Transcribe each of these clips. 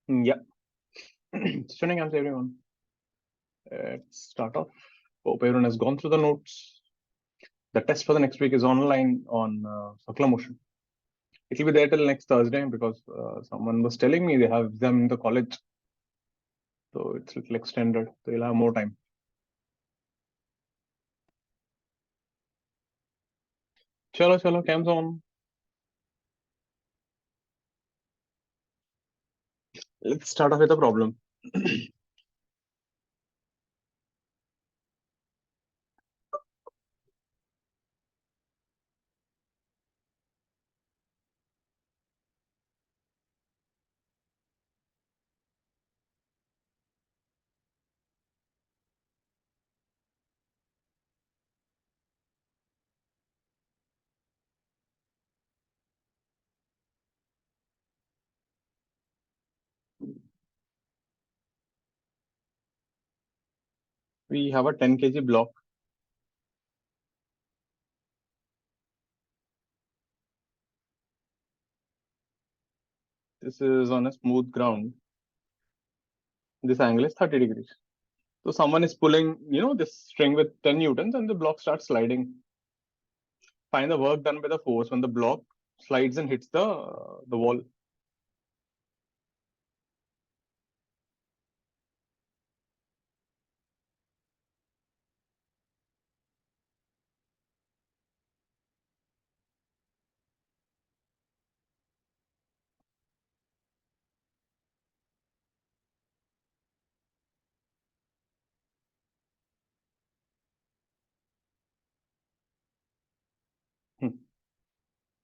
Yeah. Sending hands, everyone. Let's start off. Hope everyone has gone through the notes. The test for the next week is online on Sakla Motion. It will be there till next Thursday because someone was telling me they have them in the college. So it's a little extended. So you'll have more time. Chalo, chalo, cams on. Let's start off with a problem. We have a 10 kg block. This is on a smooth ground. This angle is 30 degrees. So someone is pulling, this string with 10 newtons and the block starts sliding. Find the work done by the force when the block slides and hits the wall. Hmm.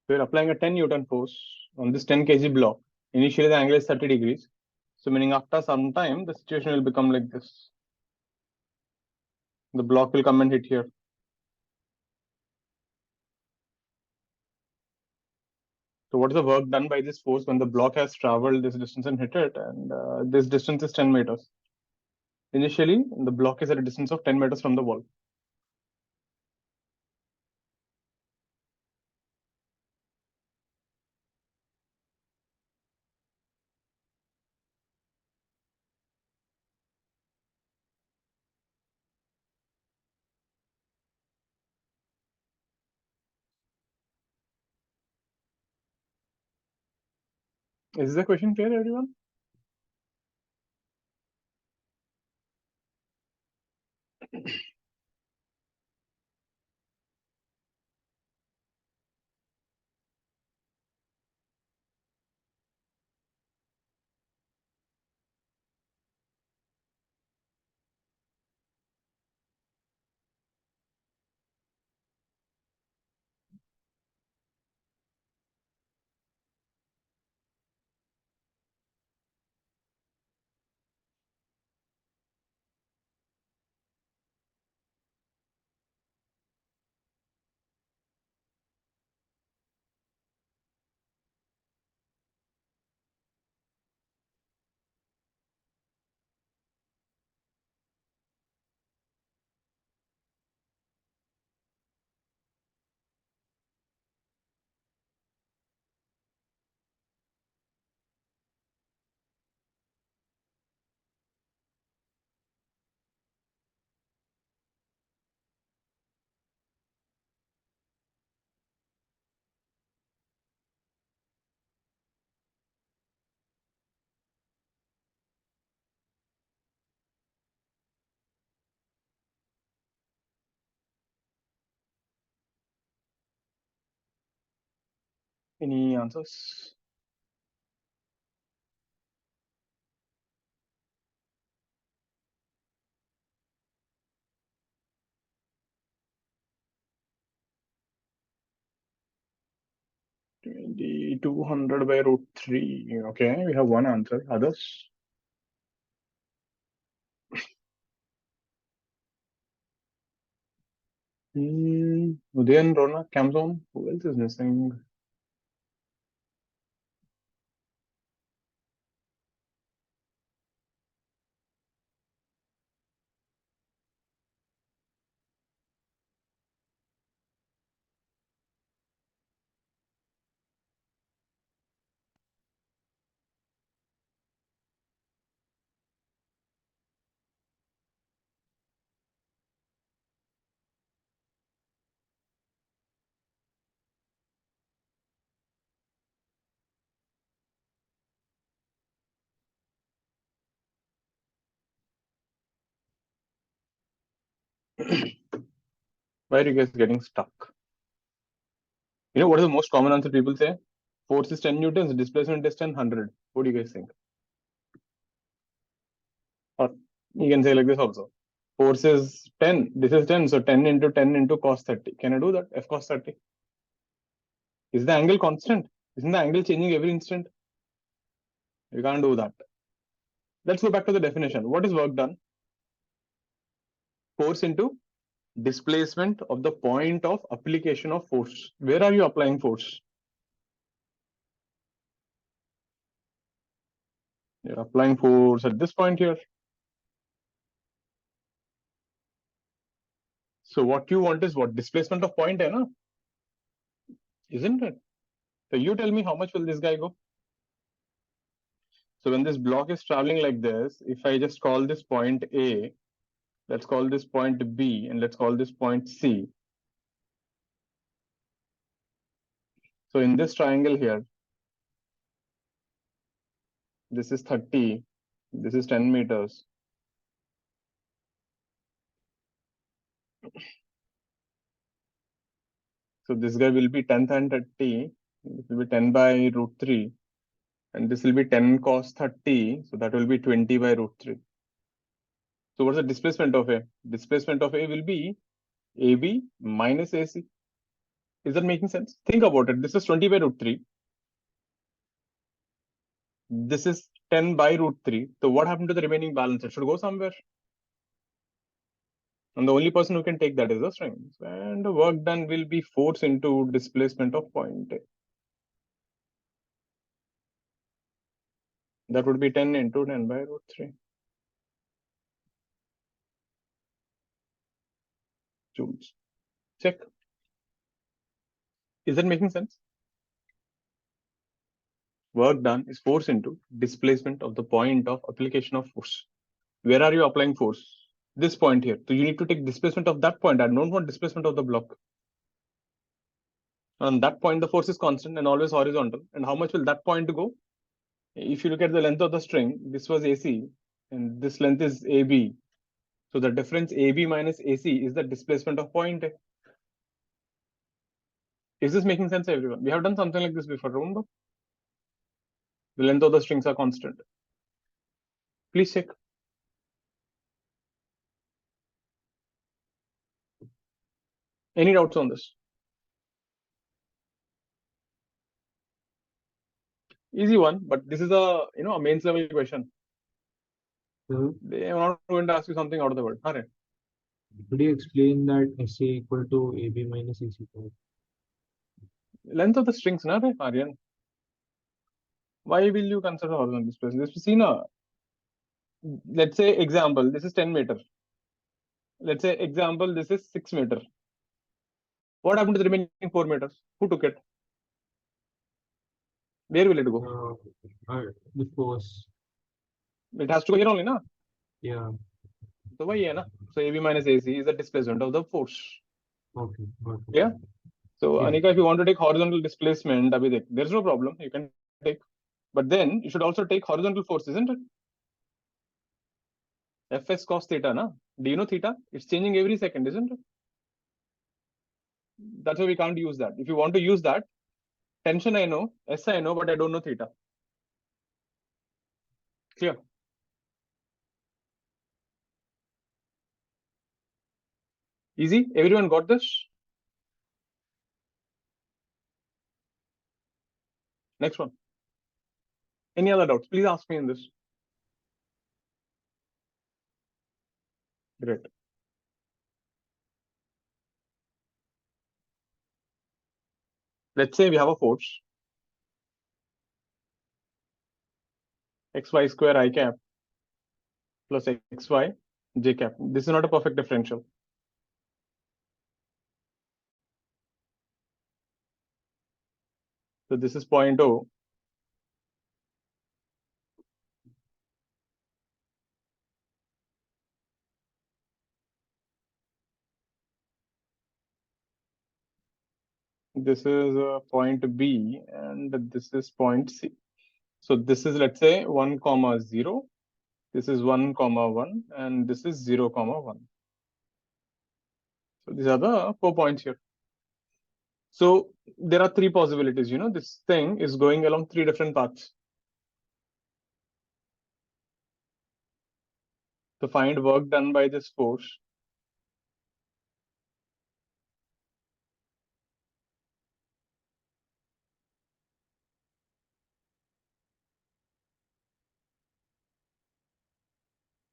We're applying a 10 Newton force on this 10 kg block. Initially, the angle is 30 degrees. So, meaning after some time, the situation will become like this. The block will come and hit here. So, what is the work done by this force when the block has traveled this distance and hit it? And this distance is 10 meters. Initially, the block is at a distance of 10 meters from the wall. Is the question clear, everyone? Any answers? The 200 by root 3. Okay, we have one answer. Others? Udayan, Rona, Camzon. Who else is missing? Why are you guys getting stuck? You know what is the most common answer people say? Force is 10 newtons, displacement is 10, 100. What do you guys think? Or you can say like this also. Force is 10, this is 10, so 10 into cos 30. Can I do that? F cos 30. Is the angle constant? Isn't the angle changing every instant? You can't do that. Let's go back to the definition. What is work done? Force into displacement of the point of application of force. Where are you applying force? You're applying force at this point here. So what you want is what? Displacement of point, no? Isn't it? So you tell me how much will this guy go? So when this block is traveling like this, if I just call this point A, let's call this point B, and let's call this point C. So in this triangle here, this is 30, this is 10 meters. So this guy will be 10 and 30, this will be 10 by root 3, and this will be 10 cos 30, so that will be 20 by root 3. So what's the displacement of A? Displacement of A will be AB minus AC. Is that making sense? Think about it. This is 20 by root 3. This is 10 by root 3. So what happened to the remaining balance? It should go somewhere. And the only person who can take that is the string. And the work done will be force into displacement of point A. That would be 10 into 10 by root 3 joules. Check. Is that making sense? Work done is force into displacement of the point of application of force. Where are you applying force? This point here. So you need to take displacement of that point. I don't want displacement of the block. On that point, the force is constant and always horizontal. And how much will that point go? If you look at the length of the string, this was AC, and this length is AB. So the difference AB minus AC is the displacement of point A. Is this making sense, everyone? We have done something like this before, remember? The length of the strings are constant. Please check. Any doubts on this? Easy one, but this is a a mains level question. They are not going to ask you something out of the world. All right. Could you explain that SA equal to AB minus AC? Length of the strings, na, Aryan? Why will you consider horizontal displacement? This is seen a, let's say example, this is 10 meter. Let's say example, this is 6 meter. What happened to the remaining 4 meters? Who took it? Where will it go? The force. It has to go here only, na? Yeah. So why na? So AB minus AC is the displacement of the force. Okay. Yeah. So Yeah. Anika, if you want to take horizontal displacement, Abhishek, there's no problem. You can take, but then you should also take horizontal force, isn't it? Fs cos theta, na? Do you know theta? It's changing every second, isn't it? That's why we can't use that. If you want to use that, tension I know, S I know, but I don't know theta. Clear? Easy? Everyone got this? Next one. Any other doubts? Please ask me in this. Great. Let's say we have a force xy square I cap plus xy j cap. This is not a perfect differential. So this is point O. This is point B, and this is point C. So this is, let's say, 1, 0. This is 1, 1, and this is 0, 1. So these are the 4 points here. So there are three possibilities. This thing is going along three different paths. To find work done by this force,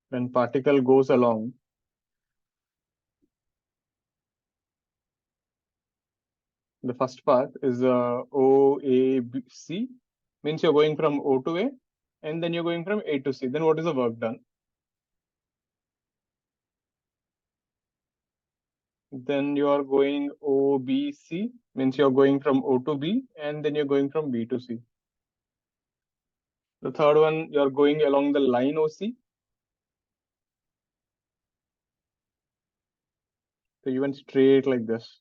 when particle goes along the first path is O, A, B, C, means you're going from O to A, and then you're going from A to C. Then what is the work done? Then you are going O, B, C, means you're going from O to B, and then you're going from B to C. The third one, you're going along the line OC. So you went straight like this.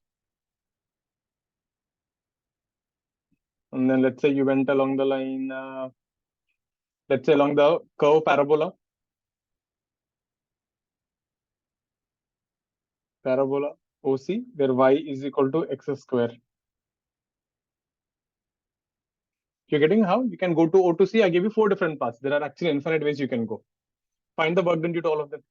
And then let's say you went along the line, let's say along the curve parabola. Parabola OC, where y is equal to x square. You're getting how? You can go to O to C. I gave you 4 different paths. There are actually infinite ways you can go. Find the work done due to all of them.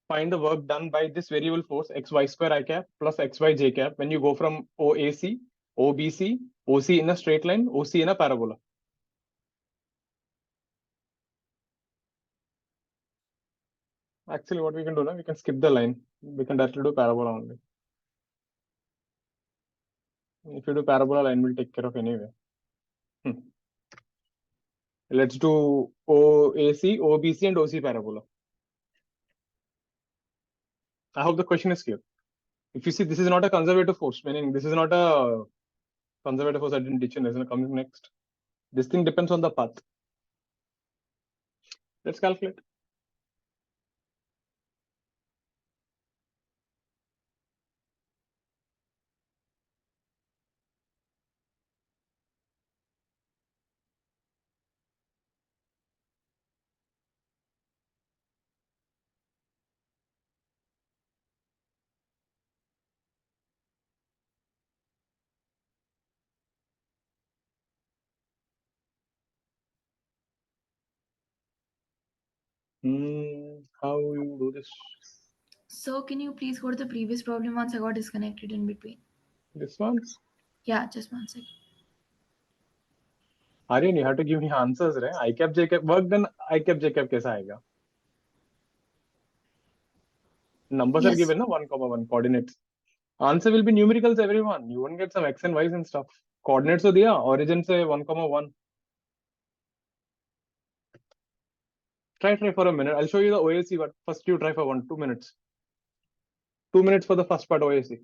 Find the work done by this variable force x y square I cap plus x y j cap when you go from OAC, OBC, OC in a straight line, OC in a parabola. Actually, what we can do now, we can skip the line. We can directly do parabola only. If you do parabola, line will take care of anyway. Let's do OAC, OBC, and OC parabola. I hope the question is clear. If you see, this is not a conservative force, meaning this is not a conservative force I didn't teach you, is coming next. This thing depends on the path. Let's calculate. How you do this? So can you please go to the previous problem once I got disconnected in between? This one? Yeah, just 1 second. Aryan, you have to give me answers, right? I cap, J cap, work done, I cap, J cap कैसा आएगा? Numbers are Yes. given, no? 1, 1 coordinates. Answer will be numericals, everyone. You won't get some x and y's and stuff. Coordinates तो दिया, origin से 1, 1. Try for a minute. I'll show you the OAC, but first you try for 2 minutes. 2 minutes for the first part OAC.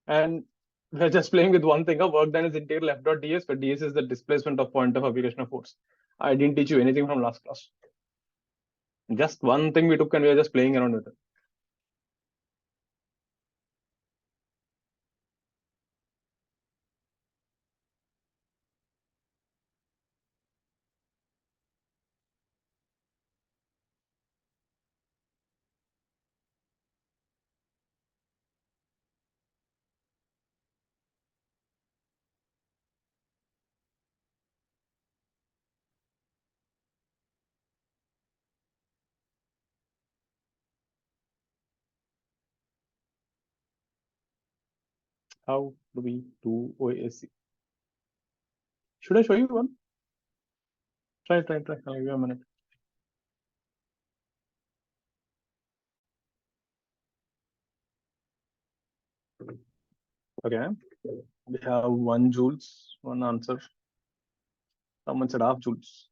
And we're just playing with one thing. Work done is integral f dot ds, but ds is the displacement of point of application of force. I didn't teach you anything from last class. Just one thing we took and we are just playing around with it. How do we do OAC? Should I show you one? Try. I'll give you a minute. Okay. We have 1 joules, one answer. Someone said half joules.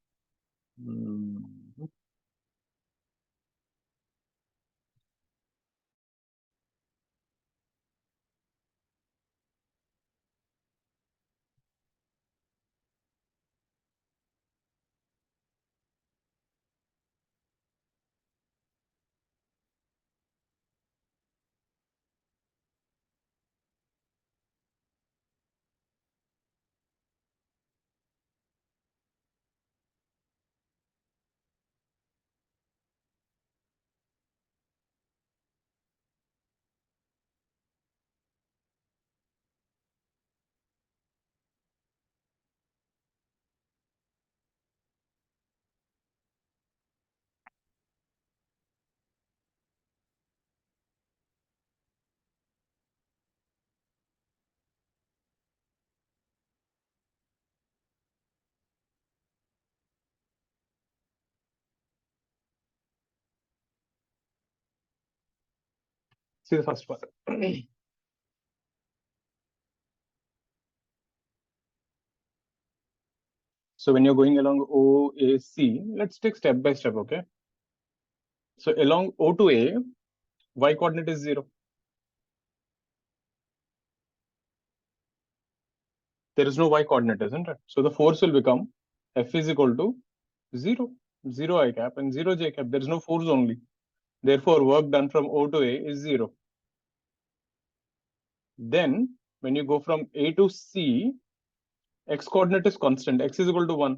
See the first part. So when you're going along OAC, let's take step by step, okay? So along O to A, y coordinate is 0. There is no y coordinate, isn't it? So the force will become F is equal to 0, 0 I cap and 0 j cap. There is no force only. Therefore, work done from O to A is 0. Then when you go from A to C, x coordinate is constant, x is equal to 1.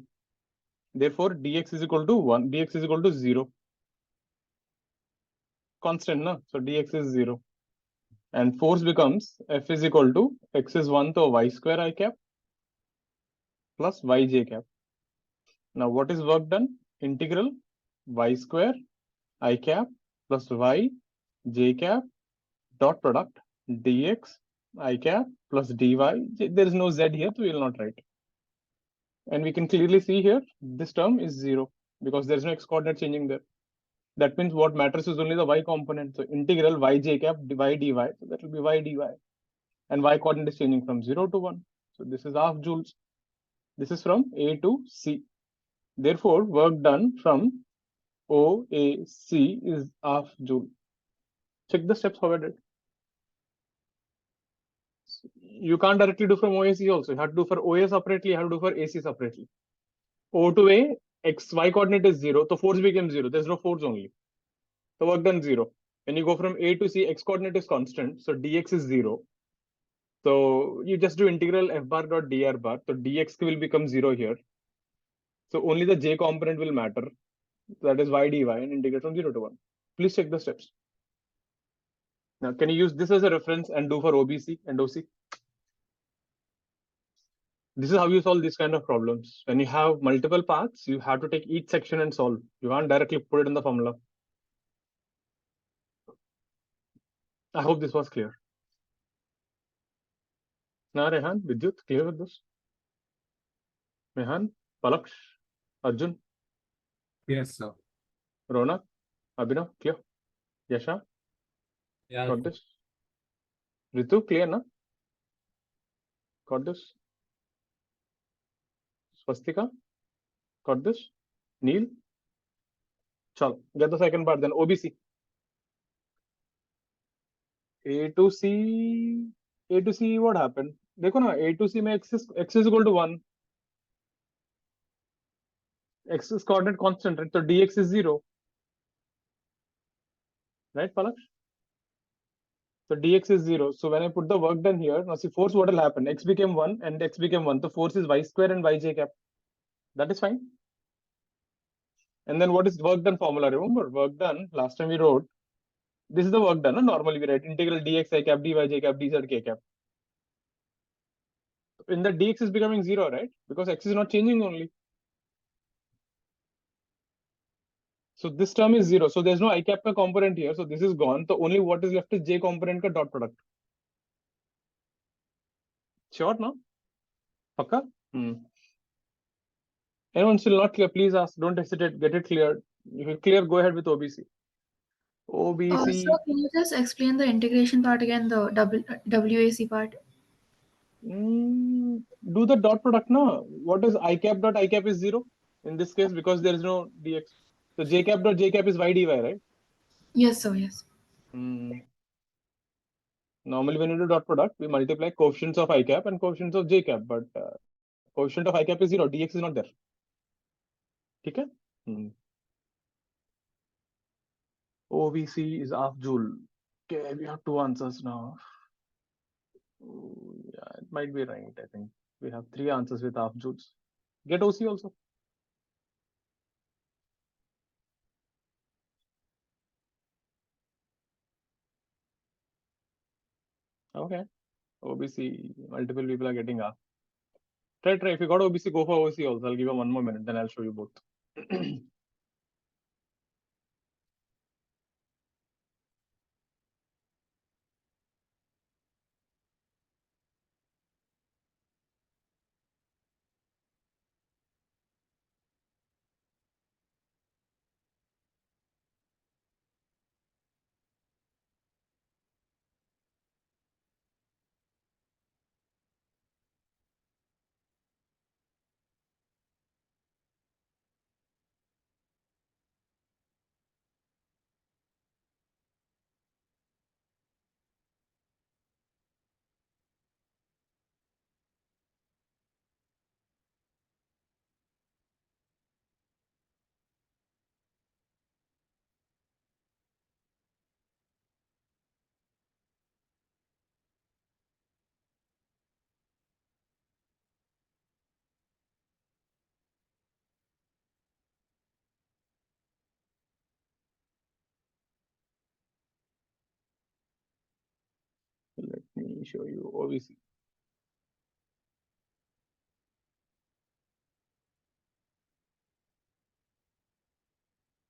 Therefore, dx is equal to 1, dx is equal to 0. Constant, no? So dx is 0. And force becomes F is equal to x is 1 to y square I cap plus yj cap. Now, what is work done? Integral y square I cap plus y j cap dot product dx I cap plus dy. There is no z here, so we will not write. And we can clearly see here, this term is 0 because there is no x coordinate changing there. That means what matters is only the y component. So integral yj cap y dy. So that will be y dy. And y coordinate is changing from 0 to 1. So this is half joules. This is from A to C. Therefore, work done from OAC is half joule. Check the steps how I did. You can't directly do from OAC also. You have to do for OA separately, you have to do for AC separately. O to A, y coordinate is 0, so force became 0. There's no force only. So work done 0. When you go from A to C, x coordinate is constant, so dx is 0. So you just do integral f bar dot dr bar. So dx will become 0 here. So only the j component will matter. That is y dy and integrate from 0 to 1. Please check the steps. Now, can you use this as a reference and do for OBC and OC? This is how you solve these kind of problems. When you have multiple paths, you have to take each section and solve. You can't directly put it in the formula. I hope this was clear. Now, Rehan, Vidyut, clear with this? Rehan, Palaksh, Arjun, Yes, sir. Ronak, Abhinav, clear? Yasha, Yeah. got this? Ritu, clear, na? Got this? Swastika, got this? Neil? Chal, get the second part then. OBC. A to C, what happened? देखो ना, A to C में x is equal to 1. X is coordinate constant, right? So dx is 0. Right, Palak? So dx is 0. So when I put the work done here, now see force, what will happen? X became 1 and x became 1. So force is y square and yj cap. That is fine. And then what is work done formula? Remember, work done, last time we wrote, this is the work done. No? Normally we write integral dx I cap, dy j cap, dz k cap. In the dx is becoming 0, right? Because x is not changing only. So this term is 0. So there's no I cap ka component here. So this is gone. So only what is left is j component ka dot product. Sure, no? Pakka? Anyone still not clear, please ask. Don't hesitate. Get it cleared. If it's clear, go ahead with OBC. OBC. So can you just explain the integration part again, the WAC part? Do the dot product now. What is I cap dot I cap is 0 in this case because there is no dx. So j cap dot j cap is y dy, right? Yes, sir, yes. Normally, when you do dot product, we multiply coefficients of I cap and coefficients of j cap, but coefficient of I cap is 0, dx is not there. Okay? OVC is half joule. Okay, we have two answers now. Yeah, it might be right, I think. We have three answers with half joules. Get OC also. Okay. OBC, multiple people are getting half. Try. If you got OBC, go for OC also. I'll give you 1 more minute, then I'll show you both. me show you OBC.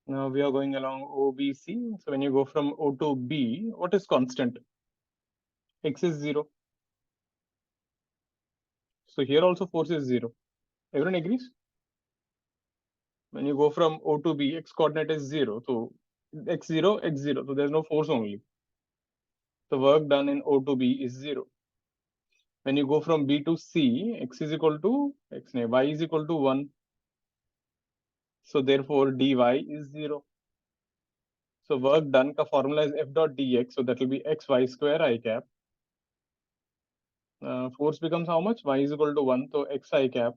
Now we are going along OBC. So when you go from O to B, what is constant? X is 0. So here also force is 0. Everyone agrees? When you go from O to B, x coordinate is 0. So x0, x0. So there's no force only. The work done in O to B is 0. When you go from B to C, x is equal to x, y is equal to 1. So therefore dy is 0. So work done ka formula is f dot dx. So that will be xy square I cap. Force becomes how much? Y is equal to 1. So xi cap,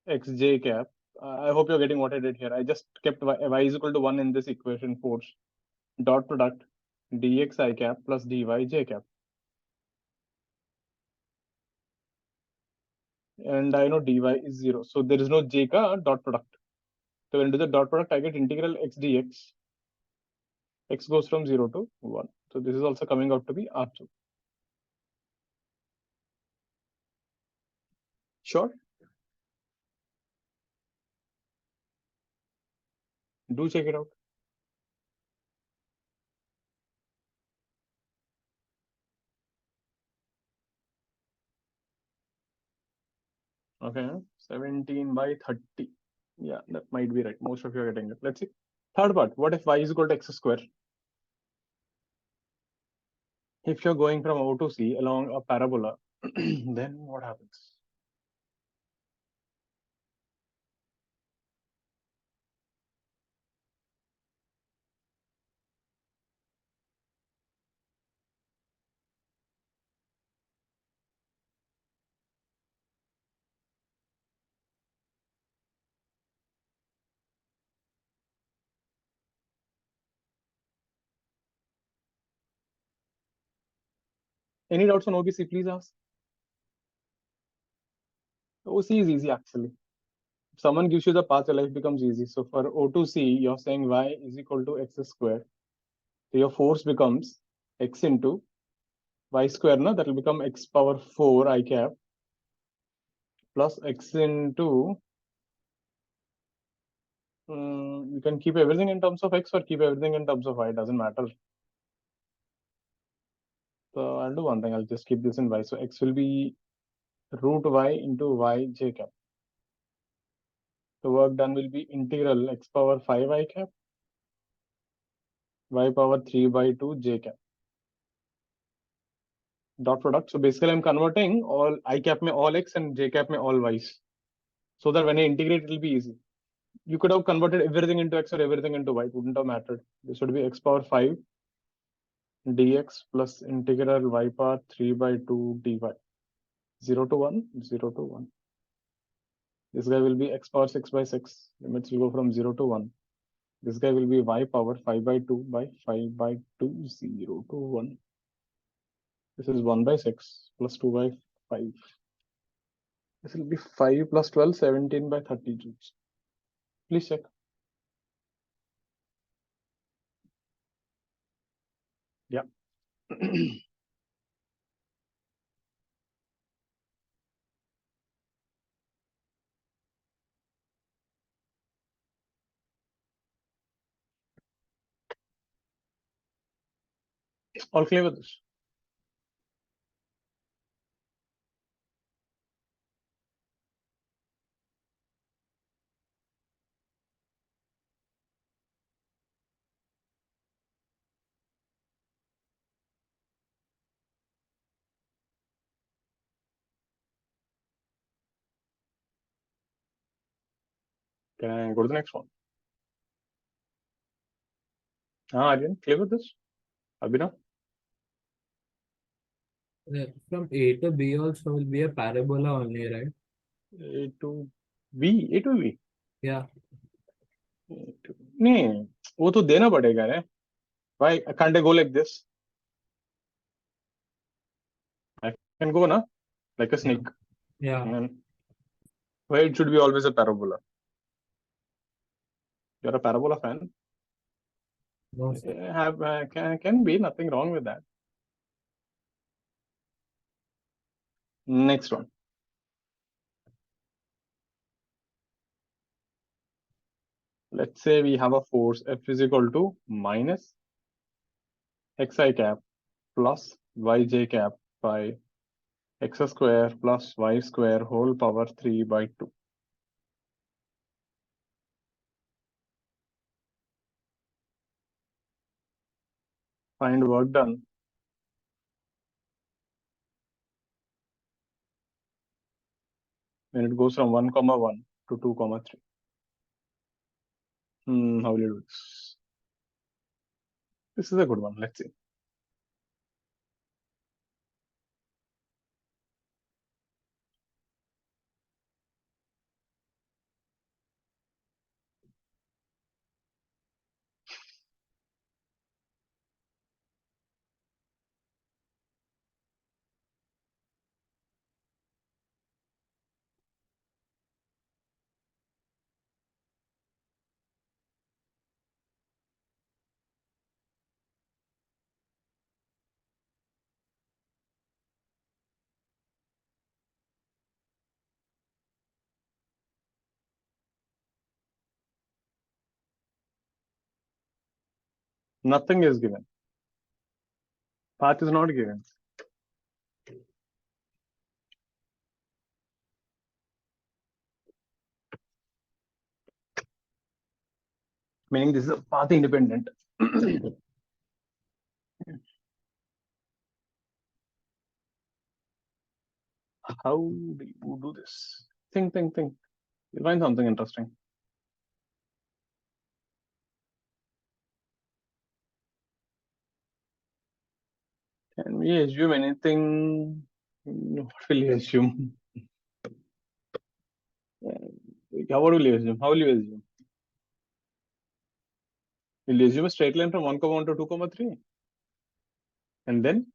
xj cap. I hope you're getting what I did here. I just kept y is equal to 1 in this equation, force. Dot product dx I cap plus dy j cap. And I know dy is 0. So there is no j ka dot product. So when I do the dot product, I get integral x dx. X goes from 0 to 1. So this is also coming out to be R2. Sure. Do check it out. Okay, 17 by 30. Yeah, that might be right. Most of you are getting it. Let's see. Third part, what if y is equal to x square? If you're going from O to C along a parabola, then what happens? Any doubts on OBC, please ask. OC is easy actually. If someone gives you the path, your life becomes easy. So for O to C, you're saying y is equal to x square. So your force becomes x into y square, no? That will become x power 4 I cap plus x into, you can keep everything in terms of x or keep everything in terms of y, doesn't matter. So I'll do one thing, I'll just keep this in y. So x will be root y into y j cap. The work done will be integral x power 5 I cap, y power 3 by 2 j cap. Dot product. So basically I'm converting all I cap mein all x and j cap mein all y's. So that when I integrate, it will be easy. You could have converted everything into x or everything into y. It wouldn't have mattered. This would be x power 5 dx plus integral y power 3 by 2 dy. 0 to 1, 0 to 1. This guy will be x power 6 by 6. Limits will go from 0 to 1. This guy will be y power 5 by 2 by 5 by 2, 0 to 1. This is 1 by 6 plus 2 by 5. This will be 5 plus 12, 17 by 30 joules. Please check. Yeah. All clear with this? Can I go to the next one? Aryan, clear with this? Abhinav? From A to B also will be a parabola only, right? A to B, A to B? Yeah. नहीं, वो तो देना पड़ेगा रे. Why can't I go like this? I can go na, like a snake. Yeah. And why it should be always a parabola? You're a parabola fan? No, sir. Can be nothing wrong with that. Next one. Let's say we have a force F is equal to minus xi cap plus yj cap by x square plus y square whole power 3 by 2. Find work done when it goes from 1, 1 to 2, 3. How will you do this? This is a good one. Let's see. Nothing is given. Path is not given. Meaning this is a path independent. How do you do this? Think. You'll find something interesting. Can we assume anything? What will you assume? What will you assume? How will you assume? Will you assume a straight line from 1, 1 to 2, 3? And then?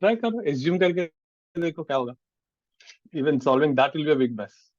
Try करो, assume करके देखो क्या होगा. Even solving that will be a big mess.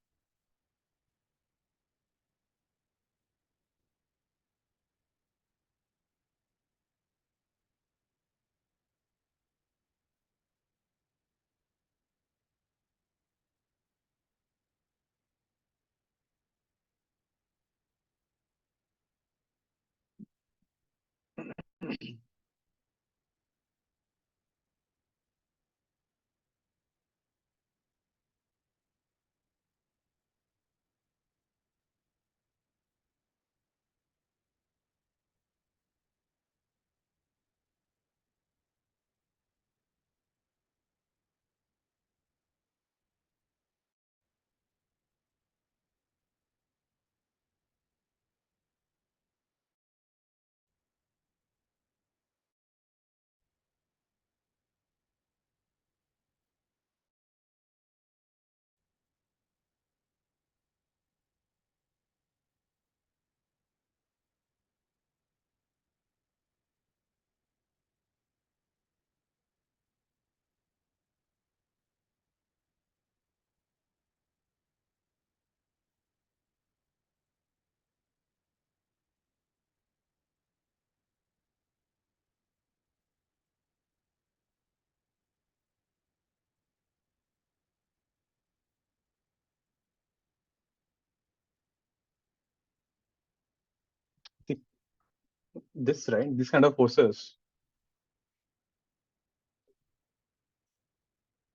This, right? This kind of forces.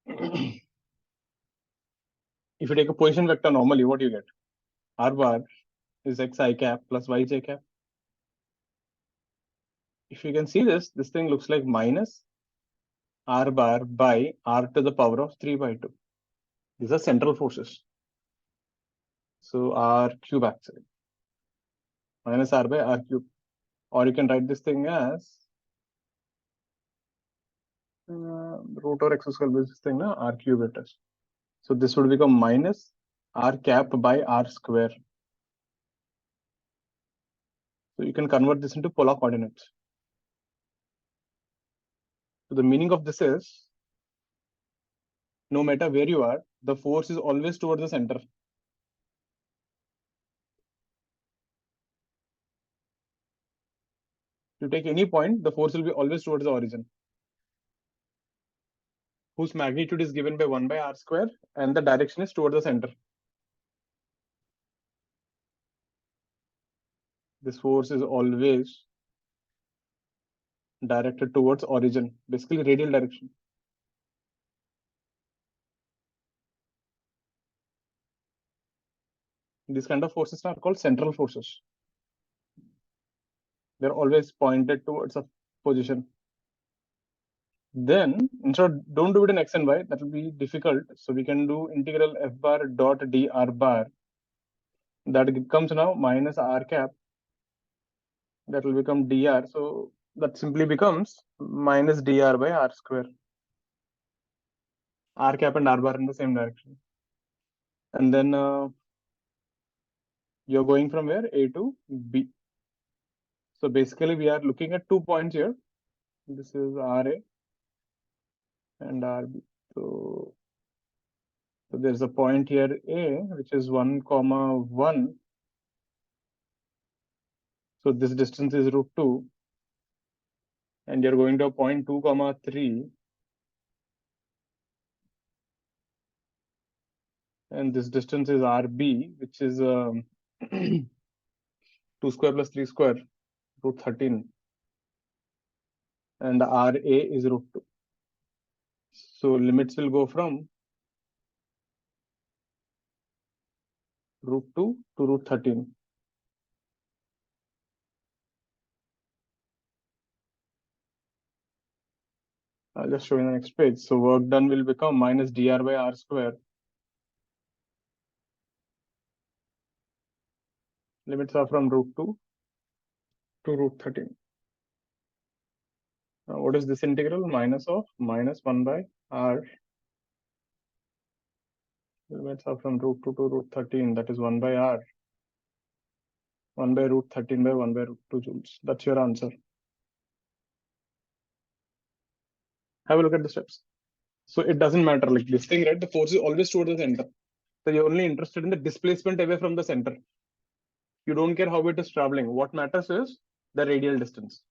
If you take a position vector normally, what do you get? R bar is xi cap plus yj cap. If you can see this thing looks like minus R bar by R to the power of 3 by 2. These are central forces. So R cube actually. Minus R by R cube. Or you can write this thing as root or x square this thing, na? R cube it is. So this would become minus R cap by R square. So you can convert this into polar coordinates. So the meaning of this is, no matter where you are, the force is always towards the center. take any point, the force will be always towards the origin, whose magnitude is given by 1 by r square, and the direction is towards the center. This force is always directed towards origin, basically radial direction. These kind of forces are called central forces. They're always pointed towards a position. Then, don't do it in x and y, that will be difficult. So we can do integral f bar dot dr bar. That comes now minus r cap. That will become dr. So that simply becomes minus dr by r square. R cap and r bar in the same direction. And then you're going from where? A to B. So basically we are looking at 2 points here. This is RA and RB. So there's a point here A, which is 1, 1. So this distance is √2. And you're going to a point 2, 3. And this distance is RB, which is 2 square plus 3 square, √13. And RA is √2. So limits will go from √2 to √13. I'll just show you the next page. So work done will become minus dr by r square. Limits are from √2 to √13. Now what is this integral? Minus of minus 1 by r. Limits are from √2 to √13. That is 1 by r. 1 by √13 by 1 by √2 joules. That's your answer. Have a look at the steps. So it doesn't matter like this thing, right? The force is always towards the center. So you're only interested in the displacement away from the center. You don't care how it is traveling. What matters is the radial distance.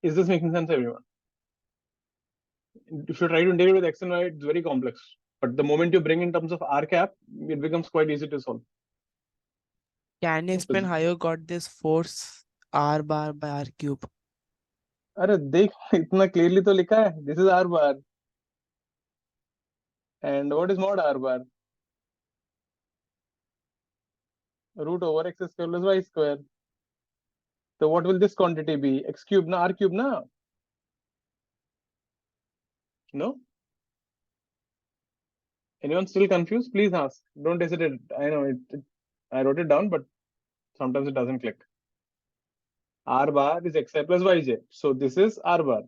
Is this making sense, everyone? If you try to integrate with x and y, it's very complex. But the moment you bring in terms of r cap, it becomes quite easy to solve. Can you explain how you got this force r bar by r cube? अरे देख इतना clearly तो लिखा है. This is r bar. And what is mod r bar? Root over x square plus y square. So what will this quantity be? X cube na r cube na? No? Anyone still confused? Please ask. Don't hesitate. I know I wrote it down, but sometimes it doesn't click. R bar is xi plus yj. So this is r bar.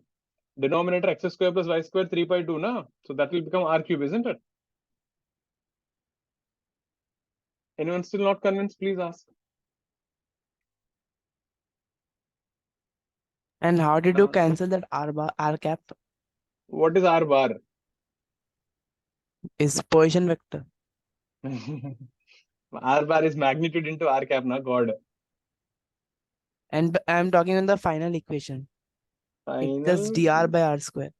Denominator x square plus y square 3 by 2 na? So that will become r cube, isn't it? Anyone still not convinced? Please ask. And how did you cancel that r bar r cap? What is r bar? Is position vector. R bar is magnitude into r cap na, God. And I'm talking on the final equation. It's just dr by r square.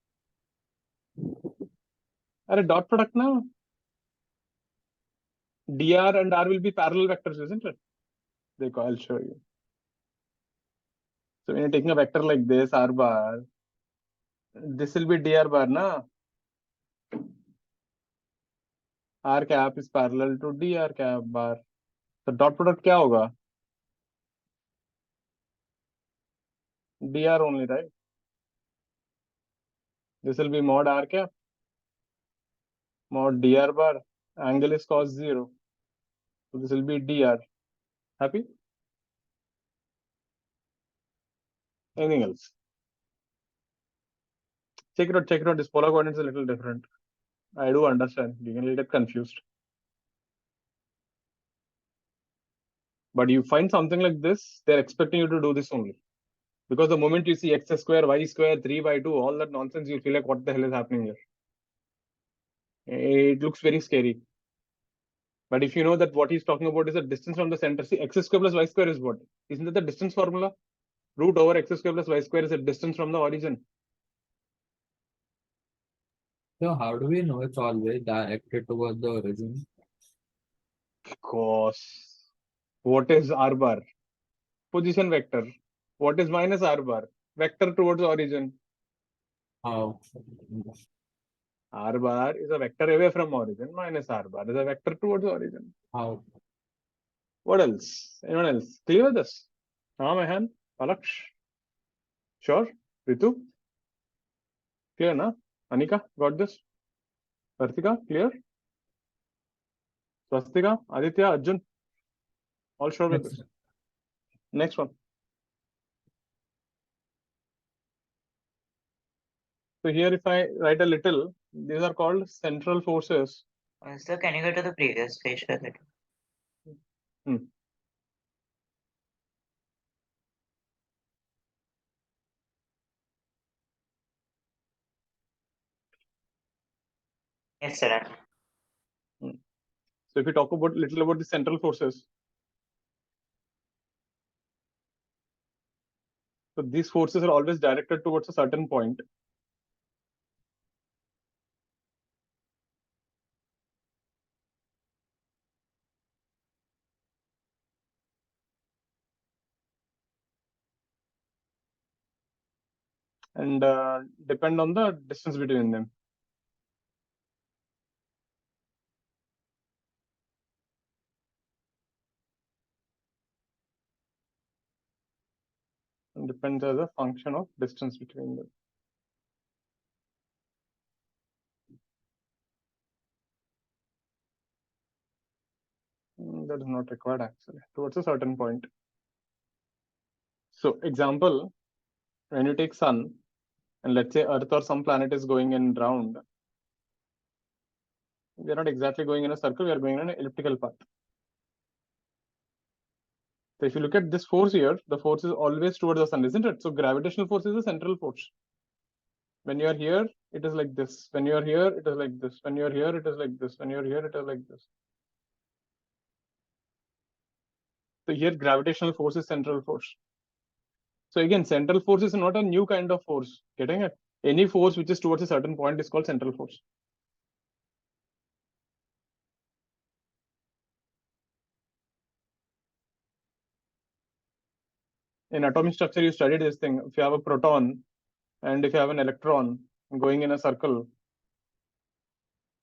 Are dot product na? dr and r will be parallel vectors, isn't it? I'll show you. So when you're taking a vector like this, r bar, this will be dr bar na? R cap is parallel to dr cap bar. So dot product क्या होगा? dr only, right? This will be mod r cap, mod dr bar. Angle is cos 0. So this will be dr. Happy? Anything else? Check it out. This polar coordinate is a little different. I do understand. You can get confused. But you find something like this, they're expecting you to do this only. Because the moment you see x square, y square, 3 by 2, all that nonsense, you feel like, what the hell is happening here? It looks very scary. But if you know that what he's talking about is the distance from the center, see x square plus y square is what? Isn't that the distance formula? Root over x square plus y square is the distance from the origin. So how do we know it's always directed towards the origin? Because what is r bar? Position vector. What is minus r bar? Vector towards origin. How? R bar is a vector away from origin, minus r bar is a vector towards origin. How? What else? Anyone else? Clear this? Mahan, Palaksh. Sure? Ritu? Clear, na? Anika, got this? Kartika, clear? Swastika, Aditya, Arjun? All sure with this? Next one. So here if I write a little, these are called central forces. Sir, can you go to the previous page for that? Yes, sir. So if we talk about little about the central forces, so these forces are always directed towards a certain point. And depend on the distance between them. And depends as a function of distance between them. That is not required actually, towards a certain point. So example, when you take sun, and let's say Earth or some planet is going in round, we are not exactly going in a circle, we are going in an elliptical path. So if you look at this force here, the force is always towards the sun, isn't it? So gravitational force is the central force. When you are here, it is like this. When you are here, it is like this. When you are here, it is like this. When you are here, it is like this. So here gravitational force is central force. So again, central force is not a new kind of force. Getting it? Any force which is towards a certain point is called central force. In atomic structure, you studied this thing. If you have a proton and if you have an electron going in a circle,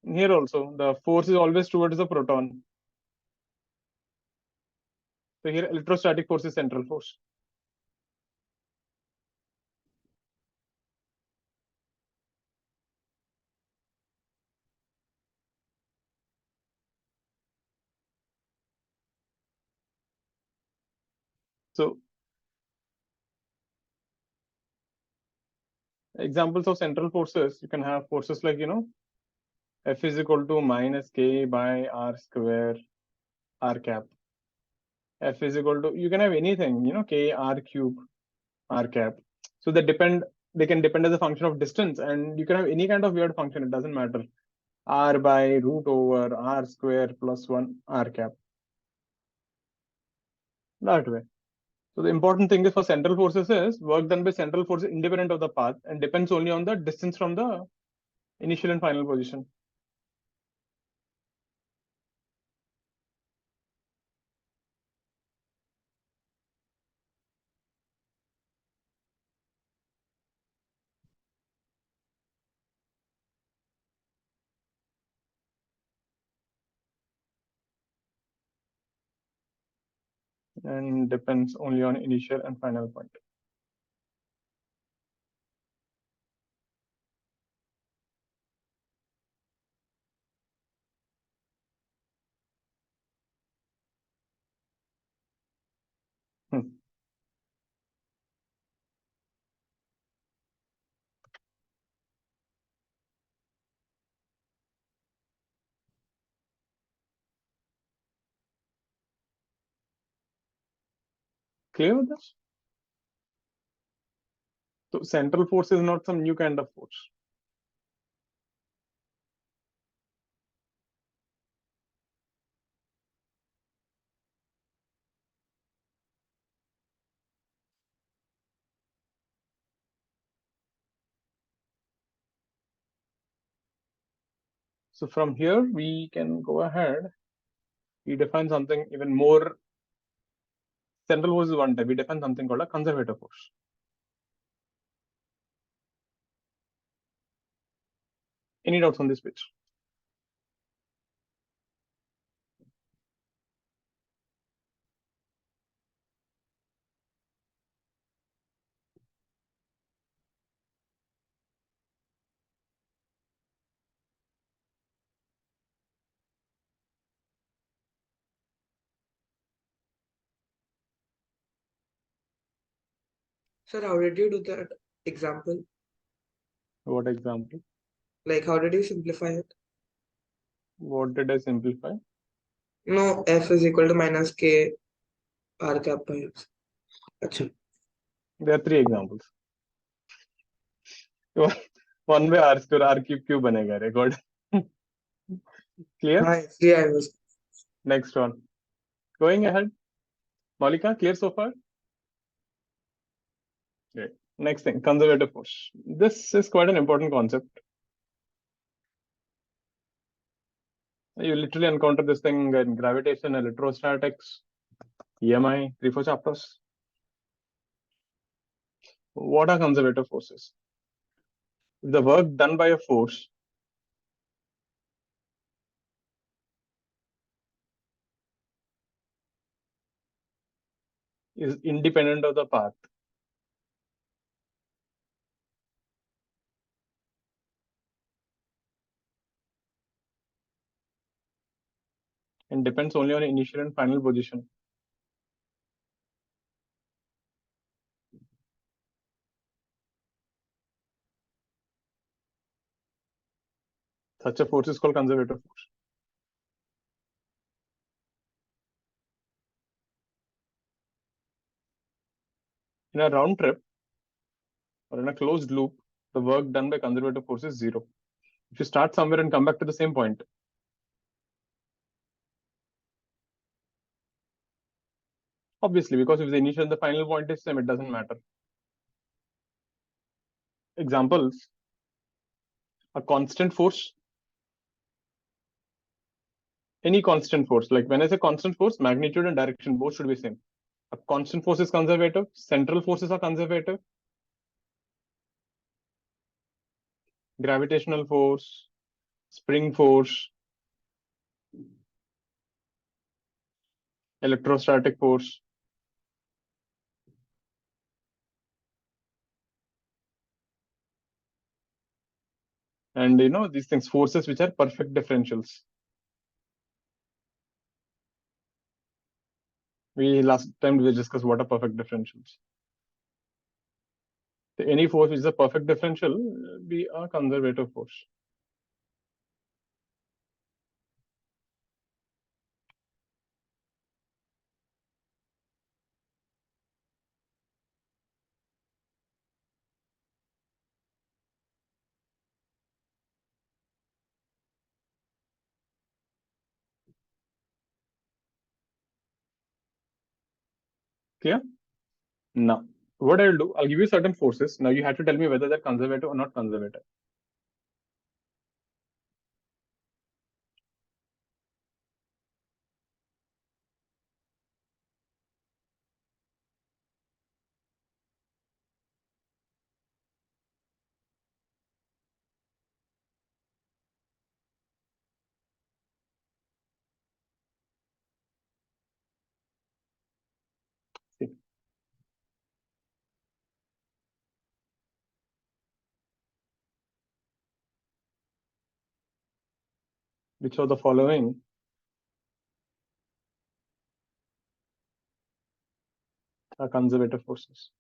here also the force is always towards the proton. So here electrostatic force is central force. So examples of central forces, you can have forces like, F is equal to minus K by R square R cap. F is equal to, you can have anything, K R cube R cap. So they can depend as a function of distance, and you can have any kind of weird function, it doesn't matter. R by root over R square plus 1 R cap. That way. So the important thing is for central forces is work done by central forces independent of the path and depends only on the distance from the initial and final position. And depends only on initial and final point. Clear with this? So central force is not some new kind of force. So from here, we can go ahead. We define something even more. Central force is one type. We define something called a conservative force. Any doubts on this page? Sir, how did you do that example? What example? Like, how did you simplify it? What did I simplify? No, F is equal to minus K R cap by X. Acha. There are three examples. One by R square, R cube क्यों बनेगा record? Clear? Nice. Yeah, I was. Next one. Going ahead. Malika, clear so far? Great. Next thing, conservative force. This is quite an important concept. You literally encounter this thing in gravitation, electrostatics, EMI, 3-4 chapters. What are conservative forces? If the work done by a force is independent of the path, and depends only on initial and final position, such a force is called conservative force. In a round trip or in a closed loop, the work done by conservative force is zero. If you start somewhere and come back to the same point, obviously, because if the initial and the final point is same, it doesn't matter. Examples: a constant force, any constant force. Like when I say constant force, magnitude and direction both should be same. A constant force is conservative, central forces are conservative, gravitational force, spring force, electrostatic force. And these things, forces which are perfect differentials. Last time we discussed what are perfect differentials. So any force which is a perfect differential will be a conservative force. Clear? Now, what I'll do, I'll give you certain forces. Now you have to tell me whether they're conservative or not conservative. See. Which of the following are conservative forces?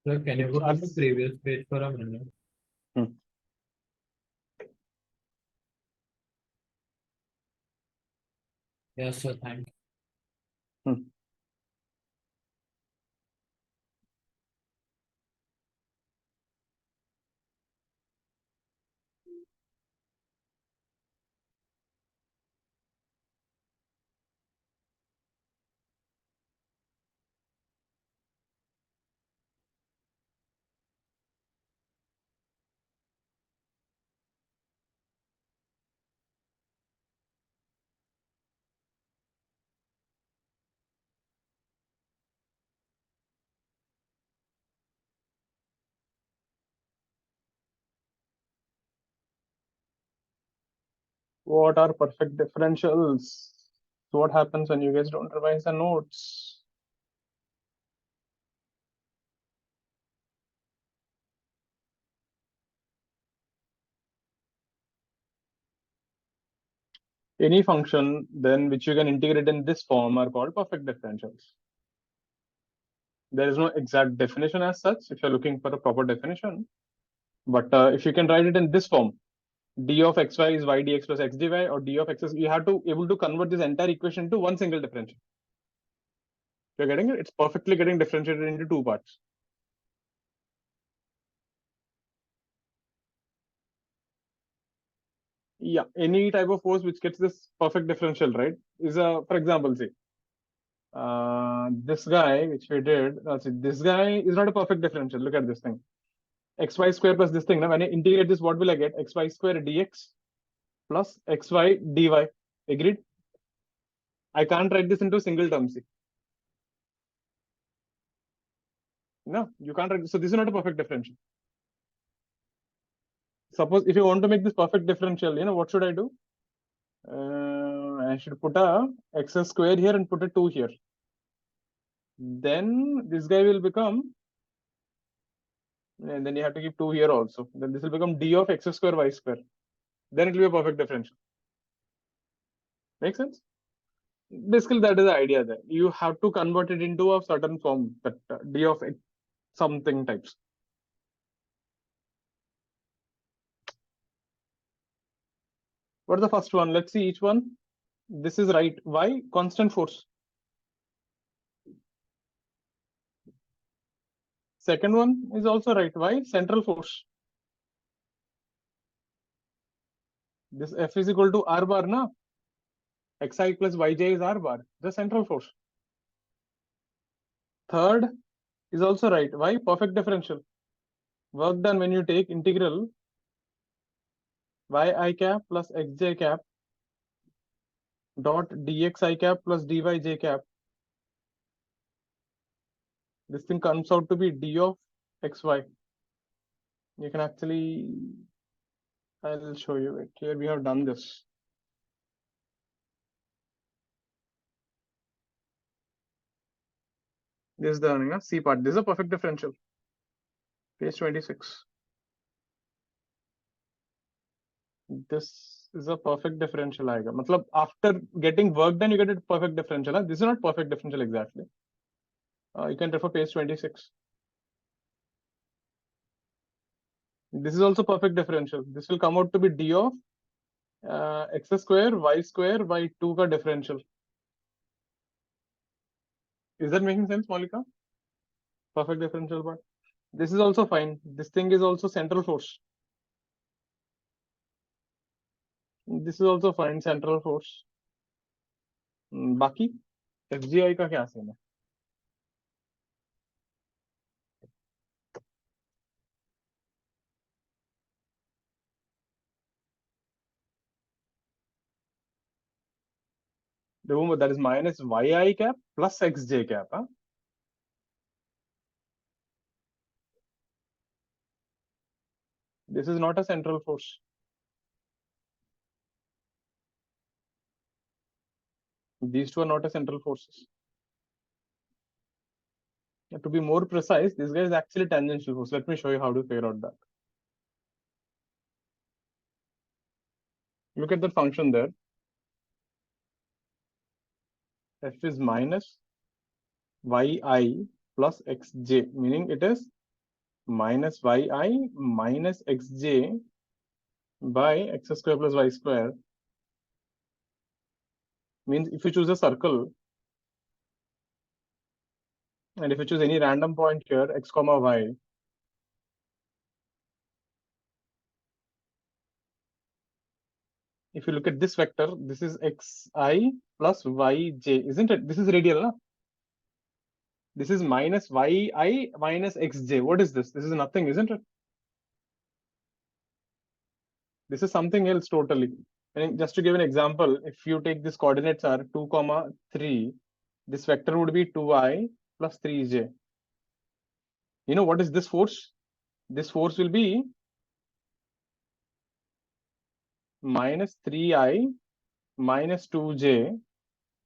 Sir, can you Which go to are- the previous page for a minute? Hmm. Yes, sir, thank you. What are perfect differentials? So what happens when you guys don't revise the notes? Any function then which you can integrate in this form are called perfect differentials. There is no exact definition as such if you're looking for a proper definition. But if you can write it in this form, d of xy is y dx plus x dy, or d of x is, you have to able to convert this entire equation to one single differential. You're getting it? It's perfectly getting differentiated into two parts. Yeah, any type of force which gets this perfect differential, right, is a, for example, say, this guy, which we did, this guy is not a perfect differential. Look at this thing. Xy square plus this thing. Now, when I integrate this, what will I get? Xy square dx plus xy dy. Agreed? I can't write this into single term. See? No, you can't write this. So this is not a perfect differential. Suppose if you want to make this perfect differential, what should I do? I should put a x square here and put a 2 here. Then this guy will become, and then you have to keep 2 here also. Then this will become d of x square y square. Then it will be a perfect differential. Make sense? Basically, that is the idea there. You have to convert it into a certain form, that d of x something types. What is the first one? Let's see each one. This is right. Why? Constant force. Second one is also right. Why? Central force. This F is equal to R bar, na? Xi plus Yj is R bar, the central force. Third is also right. Why? Perfect differential. Work done when you take integral yi cap plus xj cap dot dxi cap plus dyj cap. This thing comes out to be d of xy. You can actually, I'll show you it. Here we have done this. This is the C part. This is a perfect differential. Page 26. This is a perfect differential. Matlab, after getting work done, you get a perfect differential. This is not perfect differential exactly. You can refer page 26. This is also perfect differential. This will come out to be d of x square by 2 ka differential. Is that making sense, Malika? Perfect differential part. This is also fine. This thing is also central force. This is also fine, central force. बाकी FGI का क्या scene है? Remember that is minus yi cap plus xj cap. Huh? This is not a central force. These two are not a central forces. To be more precise, this guy is actually tangential force. Let me show you how to figure out that. Look at the function there. F is minus yi plus xj, meaning it is minus yi minus xj by x square plus y square means if you choose a circle and if you choose any random point here, x comma y, if you look at this vector, this is xi plus yj, isn't it? This is radial, no? This is minus yi minus xj. What is this? This is nothing, isn't it? This is something else totally. And just to give an example, if you take this coordinates are 2 comma 3, this vector would be 2i plus 3j. You know what is this force? This force will be minus 3i minus 2j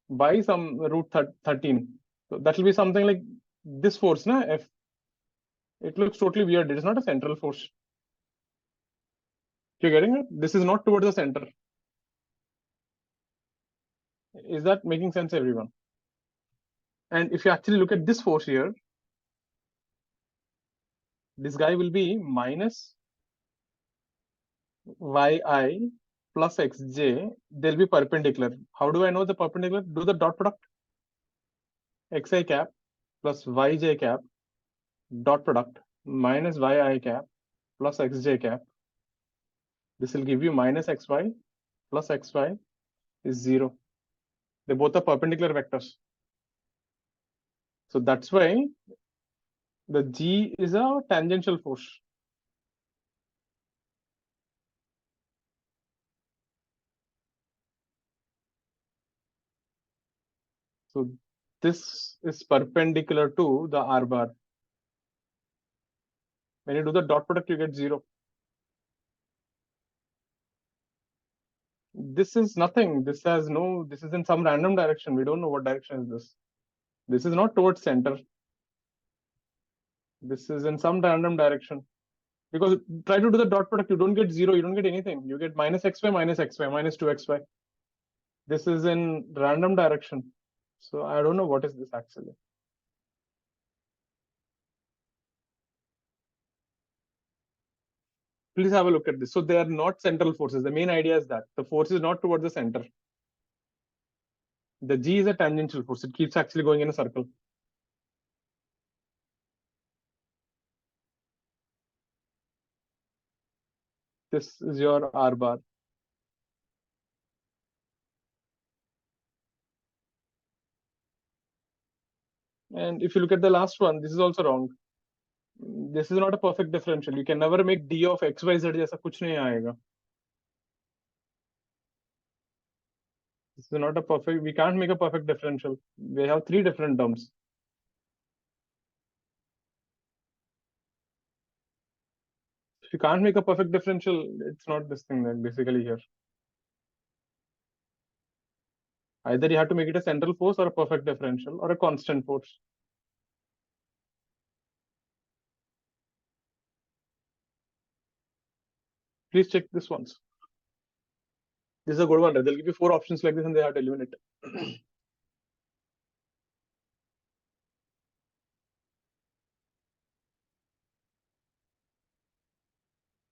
by some root 13. So that will be something like this force, na? F. It looks totally weird. It is not a central force. You're getting it? This is not towards the center. Is that making sense, everyone? And if you actually look at this force here, this guy will be minus yi plus xj. They'll be perpendicular. How do I know the perpendicular? Do the dot product. Xi cap plus yj cap dot product minus yi cap plus xj cap. This will give you minus xy plus xy is 0. They both are perpendicular vectors. So that's why the G is a tangential force. So this is perpendicular to the R bar. When you do the dot product, you get 0. This is nothing. This has no, this is in some random direction. We don't know what direction is this. This is not towards center. This is in some random direction. Because try to do the dot product, you don't get 0, you don't get anything. You get minus xy minus 2xy. This is in random direction. So I don't know what is this actually. Please have a look at this. So they are not central forces. The main idea is that the force is not towards the center. The G is a tangential force. It keeps actually going in a circle. This is your R bar. And if you look at the last one, this is also wrong. This is not a perfect differential. You can never make d of xyz जैसा कुछ नहीं आएगा. This is not a perfect, we can't make a perfect differential. We have 3 different terms. If you can't make a perfect differential, it's not this thing then basically here. Either you have to make it a central force or a perfect differential or a constant force. Please check this once. This is a good one. They'll give you 4 options like this and they have to eliminate it.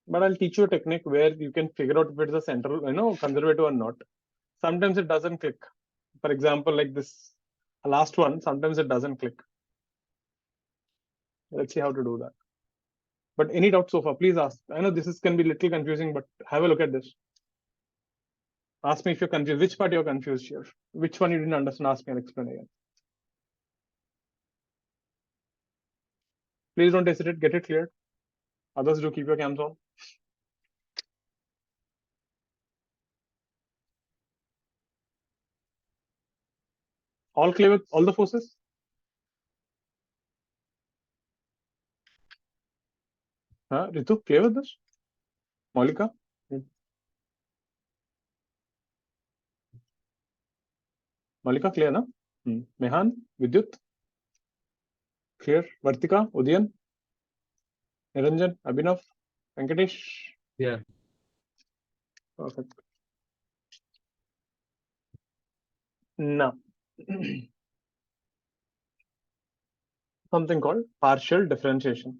But I'll teach you a technique where you can figure out if it's a central, conservative or not. Sometimes it doesn't click. For example, like this last one, sometimes it doesn't click. Let's see how to do that. But any doubt so far, please ask. I know this can be a little confusing, but have a look at this. Ask me if you're confused. Which part you're confused here? Which one you didn't understand? Ask me, I'll explain again. Please don't hesitate, get it cleared. Others do keep your cams on. All clear with all the forces? Ritu, clear with this? Moulika? Moulika, clear, na? Mehan, Vidyut? Clear? Vartika, Udayan? Niranjan, Abhinav, Venkatesh? Yeah. Perfect. Now, something called partial differentiation.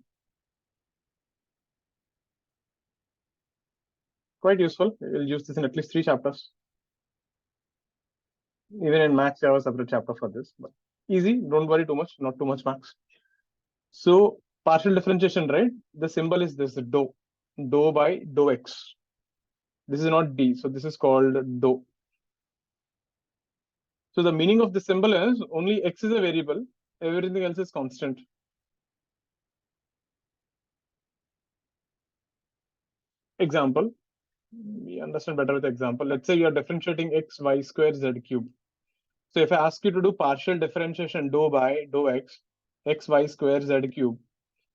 quite useful. We'll use this in at least 3 chapters. Even in maths, you have a separate chapter for this, but easy. Don't worry too much, not too much maths. So partial differentiation, right? The symbol is this dou by dou x. This is not d, so this is called dou. So the meaning of the symbol is only x is a variable, everything else is constant. Example, we understand better with example. Let's say you are differentiating x, y square, z cube. So if I ask you to do partial differentiation dou by dou x, y square, z cube.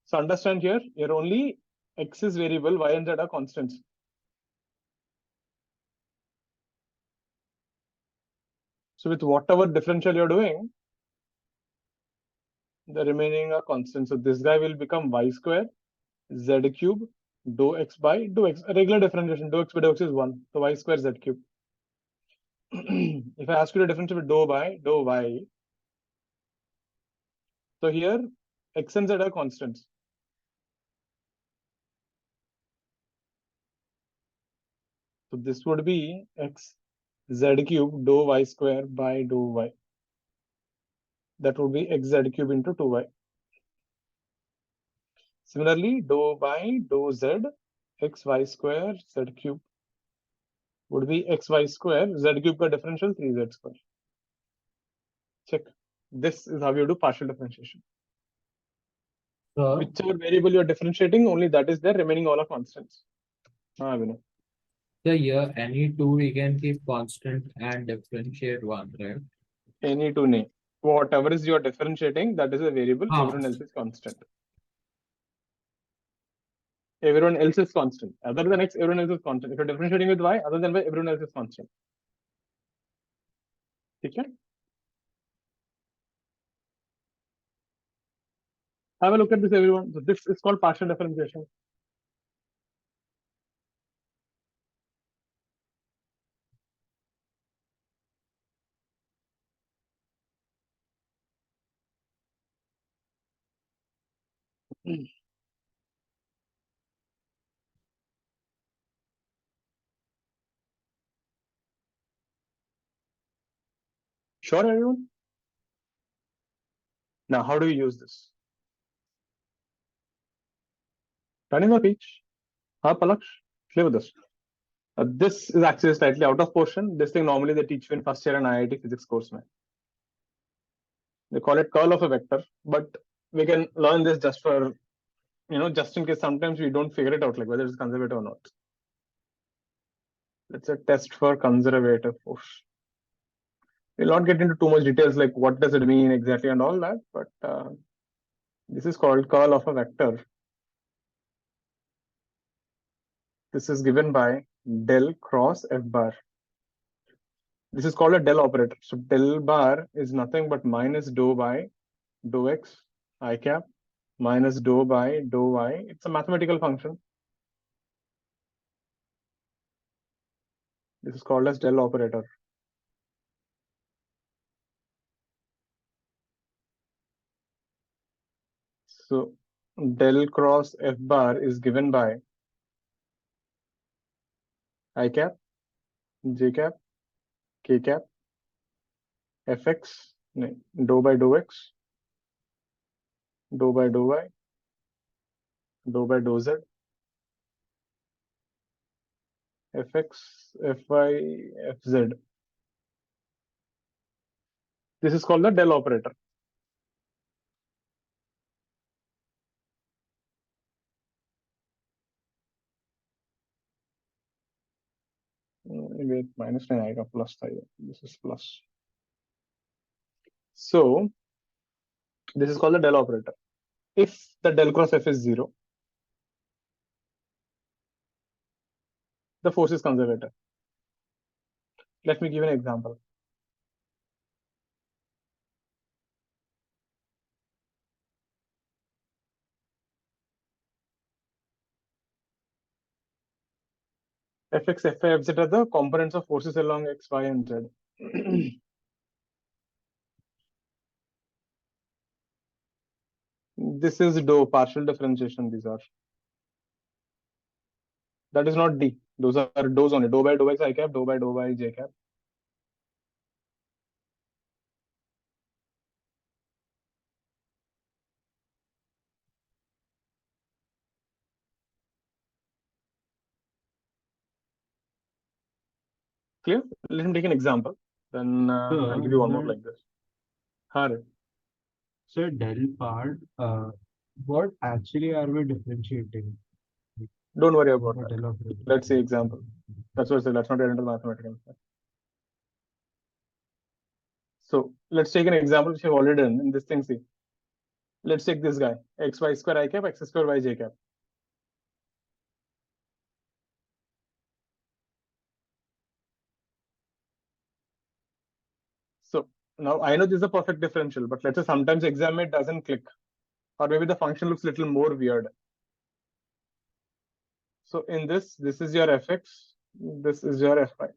So understand here, only x is variable, y and z are constants. So with whatever differential you're doing, the remaining are constants. So this guy will become y square, z cube, dou x by dou x. A regular differentiation, dou x by dou x is 1. So y square, z cube. If I ask you to differentiate dou by dou y, so here x and z are constants. So this would be x z cube dou y square by dou y. That would be x z cube into 2y. Similarly, dou by dou z x y square z cube would be x y square z cube ka differential 3z square. Check. This is how you do partial differentiation. So, Whichever variable you are differentiating, only that is there, remaining all are constants. Vinay. so here any two we can keep constant and differentiate one, right? Any two name. Whatever is you are differentiating, that is a variable, Ah. everyone else is constant. Everyone else is constant. Other than x, everyone else is constant. If you're differentiating with y, other than y, everyone else is constant. Okay? Have a look at this, everyone. So this is called partial differentiation. Sure, everyone? Now, how do you use this? Turning the page. Palaksh, clear with this. This is actually slightly out of portion. This thing normally they teach you in first year in IIT physics course. They call it curl of a vector, but we can learn this just for, just in case sometimes we don't figure it out, like whether it's conservative or not. It's a test for conservative force. We'll not get into too much details like what does it mean exactly and all that, but this is called curl of a vector. This is given by del cross f bar. This is called a del operator. So del bar is nothing but minus dou by dou x I cap minus dou by dou y. It's a mathematical function. This is called as del operator. So del cross f bar is given by I cap, j cap, k cap, fx, dou by dou x, dou by dou y, dou by dou z, fx, fy, fz. This is called the del operator. Wait, minus 9, I got plus 5. This is plus. So this is called the del operator. If the del cross f is 0, the force is conservative. Let me give an example. Fx, fy, fz are the components of forces along x, y, and z. This is dou partial differentiation. These are. That is not D. Those are does only. Dou by dou x I cap, dou by j cap. Clear? Let me take an example. Then I'll give you one more like this. Hard. So del part, what actually are we differentiating? Don't worry about For that. del operator? Let's see example. That's what I said. Let's not get into the mathematical. So let's take an example which I've already done in this thing. See, let's take this guy xy square I cap, x square y j cap. So now I know this is a perfect differential, but let's say sometimes exam doesn't click, or maybe the function looks a little more weird. So in this is your fx, this is your fy.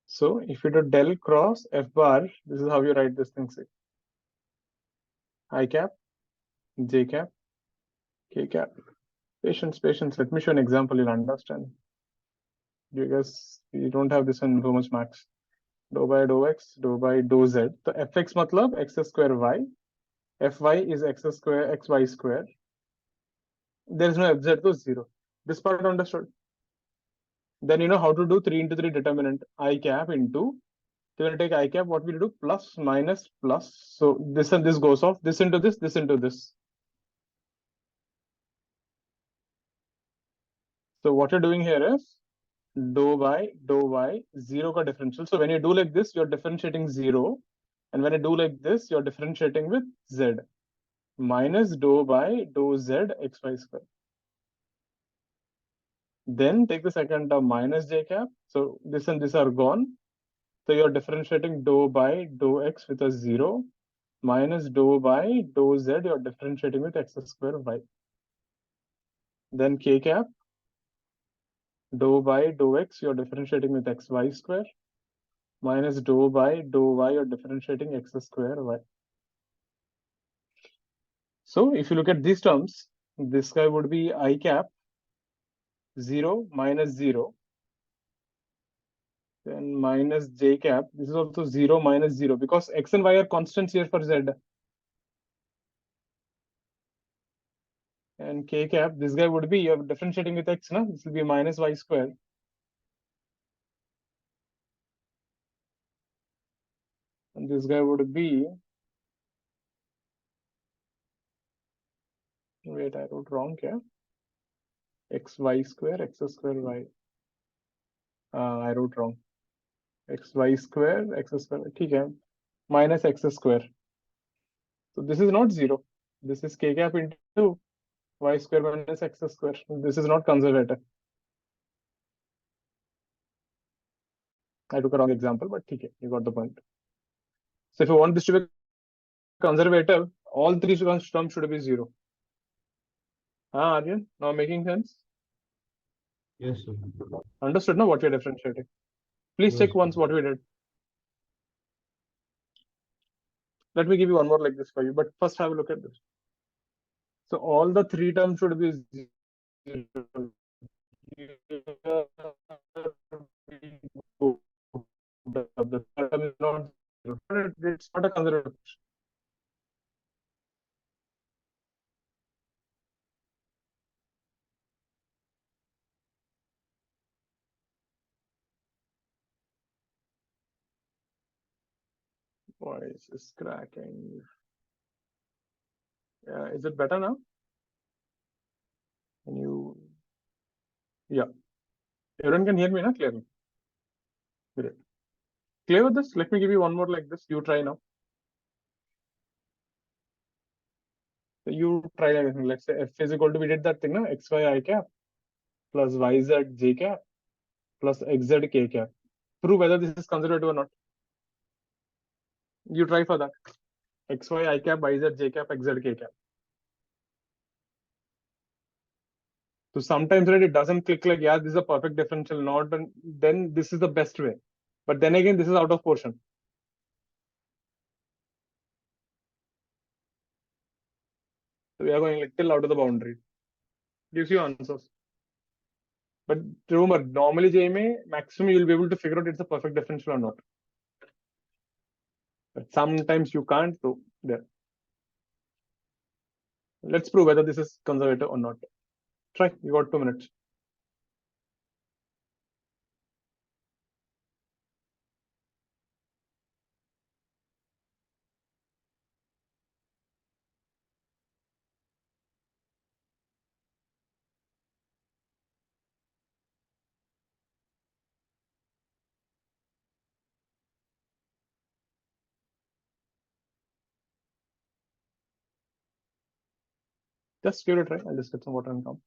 So if you do del cross f bar, this is how you write this thing. Say I cap, j cap, k cap. Patience. Let me show an example. You'll understand. You guys, you don't have this in Infomos Max. Dou by dou x, dou by dou z. So fx matlab x square y. Fy is x square xy square. There is no fz to 0. This part understood. Then you know how to do 3 into 3 determinant I cap into. So we'll take I cap, what we'll do? Plus, minus, plus. So this and this goes off. This into this into this. So what you're doing here is dou by dou y 0 ka differential. So when you do like this, you're differentiating 0. And when you do like this, you're differentiating with z. Minus dou by dou z xy square. Then take the second term minus j cap. So this and this are gone. So you're differentiating dou by dou x with a 0. Minus dou by dou z, you're differentiating with x square y. Then k cap. Dou by dou x, you're differentiating with xy square. Minus dou by dou y, you're differentiating x square y. So if you look at these terms, this guy would be I cap 0 minus 0. Then minus j cap. This is also 0 minus 0 because x and y are constants here for z. And k cap, this guy would be, you're differentiating with x, no? This will be minus y square. And this guy would be, wait, I wrote wrong here. Xy square, x square y. I wrote wrong. Xy square, x square, okay, minus x square. So this is not 0. This is k cap into y square minus x square. This is not conservative. I took a wrong example, but okay, you got the point. So if you want this to be conservative, all three terms should be 0. Aryan, now making sense? Yes, sir. Understood now what we're differentiating? Please Yes, check sir. once what we did. Let me give you one more like this for you, but first have a look at this. So all the three terms should be 0. The third term is not 0. It's not a conservative. Voice is cracking. Is it better now? Can you? Yeah. Everyone can hear me now clearly. Great. Clear with this? Let me give you one more like this. You try now. So you try everything. Let's say f is equal to, we did that thing, no? Xy I cap plus yz j cap plus xz k cap. Prove whether this is conservative or not. You try for that. Xy I cap, yz j cap, xz k cap. So sometimes, right, it doesn't click like, yeah, this is a perfect differential, not, and then this is the best way. But then again, this is out of portion. So we are going like till out of the boundary. gives you answers. But remember, normally JMA, maximum you'll be able to figure out it's a perfect differential or not. But sometimes you can't, so there. Let's prove whether this is conservative or not. Try, you got 2 minutes. Just give it a try. I'll just get some water and come.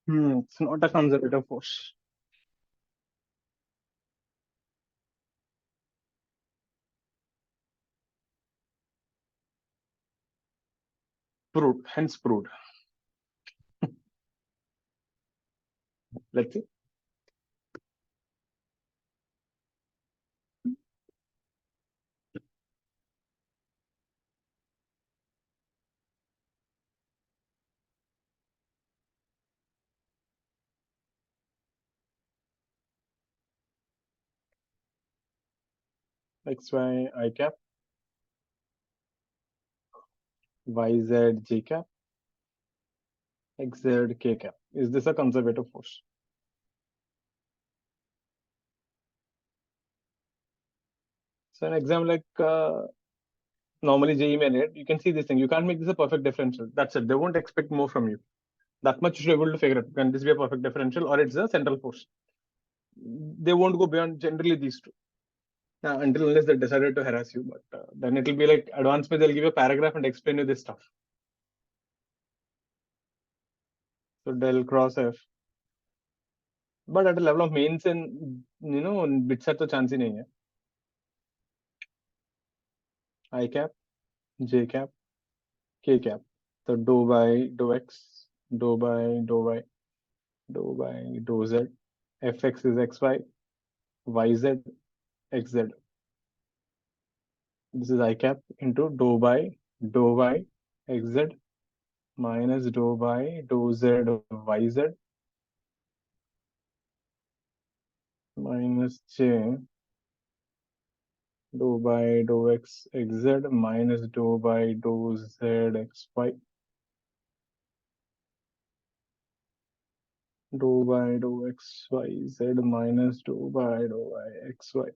It's not a conservative force. Proved, hence proved. Let's see. XY I cap, YZ J cap, XZ K cap. Is this a conservative force? So an exam like normally JEE may you can see this thing. You can't make this a perfect differential. That's it. They won't expect more from you. That much you should be able to figure out. Can this be a perfect differential or it's a central force? They won't go beyond generally these two. Until unless they decided to harass you, but then it'll be like advanced. They'll give you a paragraph and explain you this stuff. So del cross F. But at a level of mains and bit set तो chance ही नहीं है. I cap, J cap, K cap. So dou by dou x, dou by dou y, dou by dou z. Fx is xy, yz, xz. This is I cap into dou by dou y, xz minus dou by dou z, yz minus j dou by dou x xz minus dou by dou z xy dou by dou x y z minus dou by dou y xy.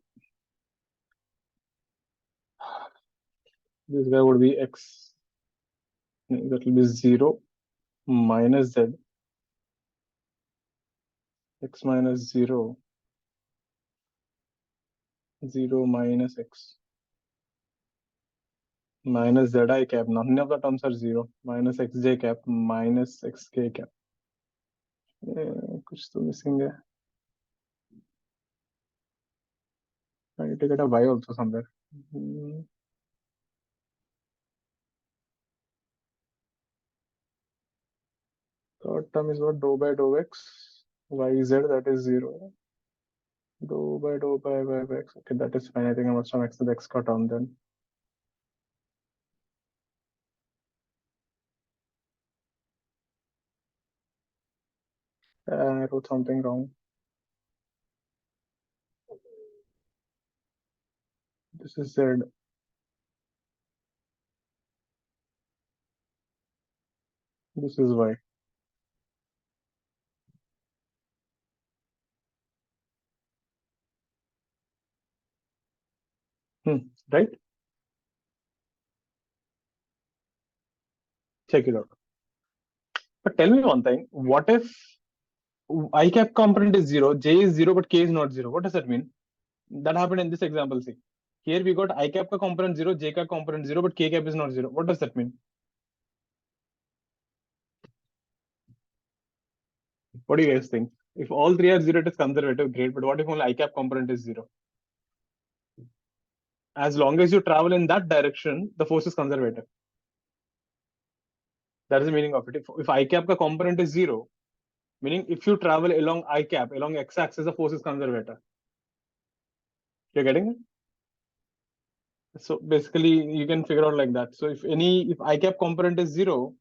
This guy would be x. That will be 0 minus z. X minus 0. 0 minus x. Minus zi cap. None of the terms are 0. Minus xj cap minus xk cap. कुछ तो missing है. I need to get a y also somewhere. Hmm. Third term is what? Dou by dou x, y z, that is 0. Dou by y x. Okay, that is fine. I think I must have x to the x term then. I wrote something wrong. This is z. This is y. Right? Check it out. But tell me one thing. What if I cap component is 0, j is 0, but k is not 0? What does that mean? That happened in this example. See, here we got I cap ka component 0, j ka component 0, but k cap is not 0. What does that mean? What do you guys think? If all three are 0, it is conservative, great. But what if only I cap component is 0? As long as you travel in that direction, the force is conservative. That is the meaning of it. If I cap ka component is 0, meaning if you travel along I cap, along x axis, the force is conservative. You're getting it? So basically, you can figure out like that. So if I cap component is 0,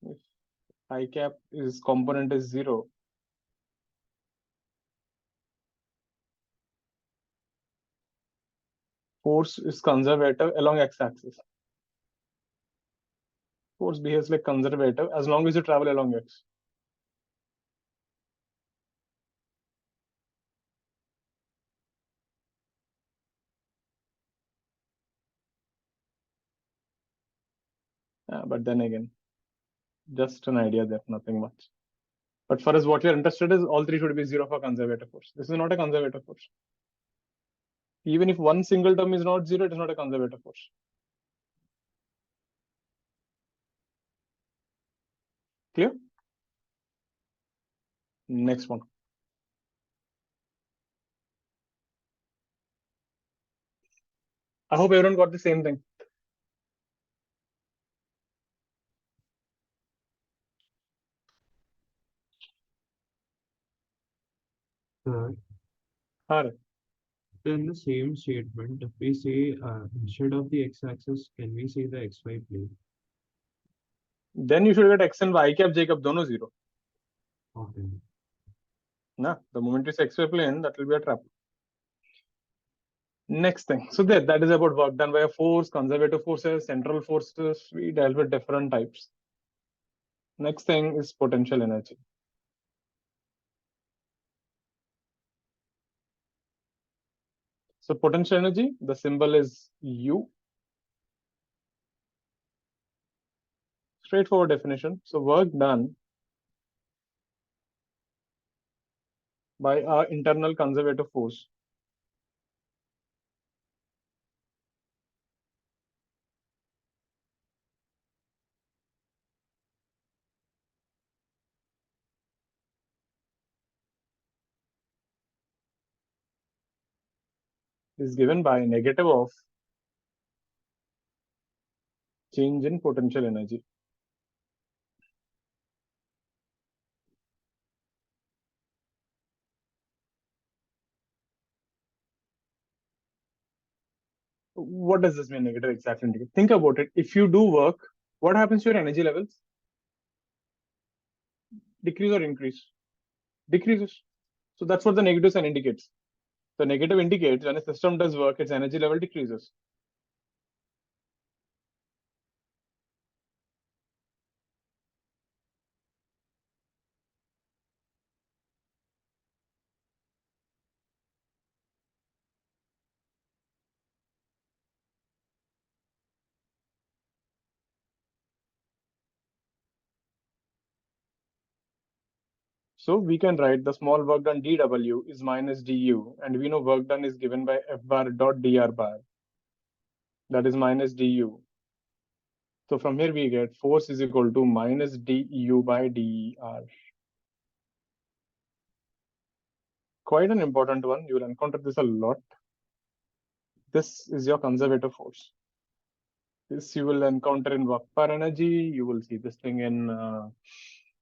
if I cap is component is 0, force is conservative along x axis. Force behaves like conservative as long as you travel along x. But then again, just an idea there, nothing much. But for us, what you're interested is all three should be 0 for conservative force. This is not a conservative force. Even if one single term is not 0, it is not a conservative force. Clear? Next one. I hope everyone got the same thing. Sir, Alright. in the same statement, if we say instead of the x-axis, can we say the xy plane? Then you should get x and y cap, j cap, dono 0. Okay. Nah, the moment you say xy plane, that will be a trap. Next thing. So that is about work done by a force, conservative forces, central forces. We dealt with different types. Next thing is potential energy. So potential energy, the symbol is U. Straightforward definition. So work done by our internal conservative force is given by negative of change in potential energy. What does this mean, negative exactly? Think about it. If you do work, what happens to your energy levels? Decrease or increase? Decreases. So that's what the negative sign indicates. The negative indicates when a system does work, its energy level decreases. So we can write the small work done dW is minus du, and we know work done is given by F bar dot dr bar. That is minus du. So from here we get force is equal to minus du by dr. quite an important one. You will encounter this a lot. This is your conservative force. This you will encounter in work per energy. You will see this thing in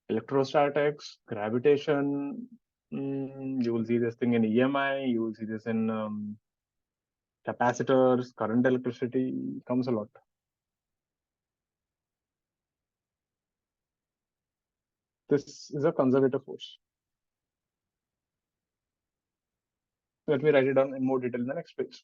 electrostatics, gravitation. You will see this thing in EMI. You will see this in capacitors, current electricity. Comes a lot. This is a conservative force. Let me write it down in more detail in the next page.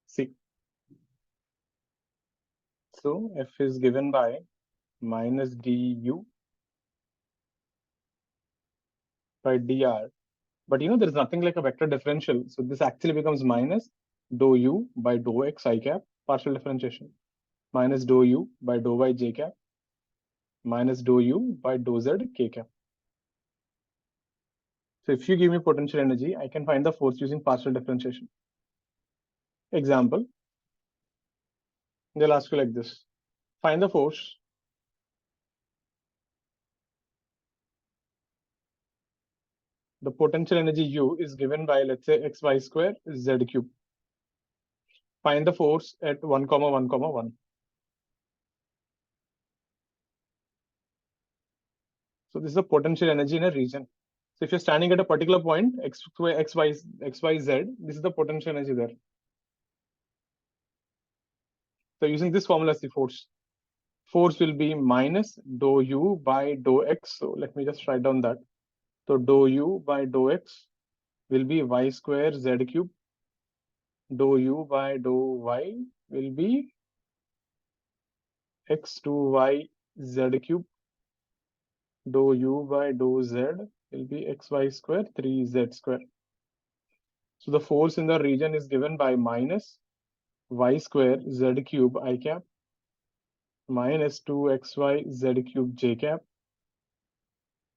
See. So F is given by minus du by dr. But you know, there's nothing like a vector differential. So this actually becomes minus dou u by dou x I cap, partial differentiation, minus dou u by dou y j cap, minus dou u by dou z k cap. So if you give me potential energy, I can find the force using partial differentiation. Example, they'll ask you like this. Find the force the potential energy U is given by, let's say, xy square z cube. Find the force at 1, 1, 1. So this is the potential energy in a region. So if you're standing at a particular point, x, y, z, this is the potential energy there. So using this formula as the force. Force will be minus dou u by dou x. So let me just write down that. So dou u by dou x will be y square z cube. Dou u by dou y will be x 2y z cube. Dou u by dou z will be xy square 3z square. So the force in the region is given by minus y square z cube I cap minus 2xy z cube j cap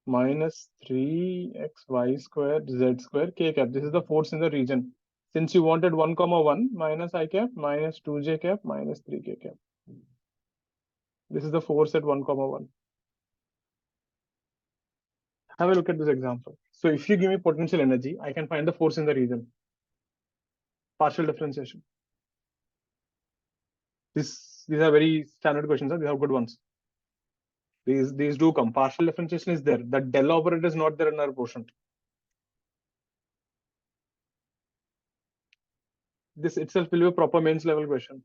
minus 3xy square z square k cap. This is the force in the region. Since you wanted 1, 1 minus I cap minus 2j cap minus 3k cap. This is the force at 1, 1. Have a look at this example. So if you give me potential energy, I can find the force in the region. Partial differentiation. These are very standard questions. These are good ones. These do come. Partial differentiation is there. The del operator is not there in our portion. This itself will be a proper mains level question.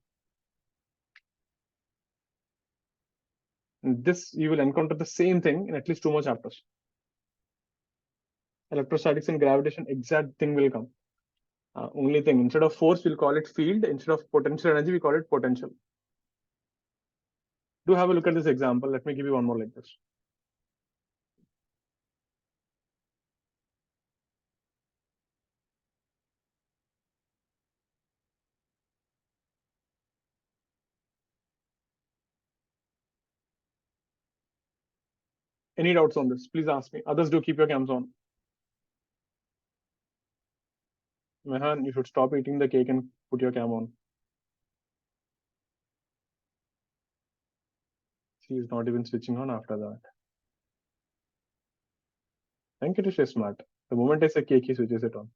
And this you will encounter the same thing in at least 2 more chapters. Electrostatics and gravitation, exact thing will come. Only thing, instead of force, we'll call it field. Instead of potential energy, we call it potential. Do have a look at this example. Let me give you one more like this. Any doubts on this? Please ask me. Others, do keep your cams on. Mehan, you should stop eating the cake and put your cam on. She is not even switching on after that. Venkatesh is smart. The moment I say cake, he switches it on.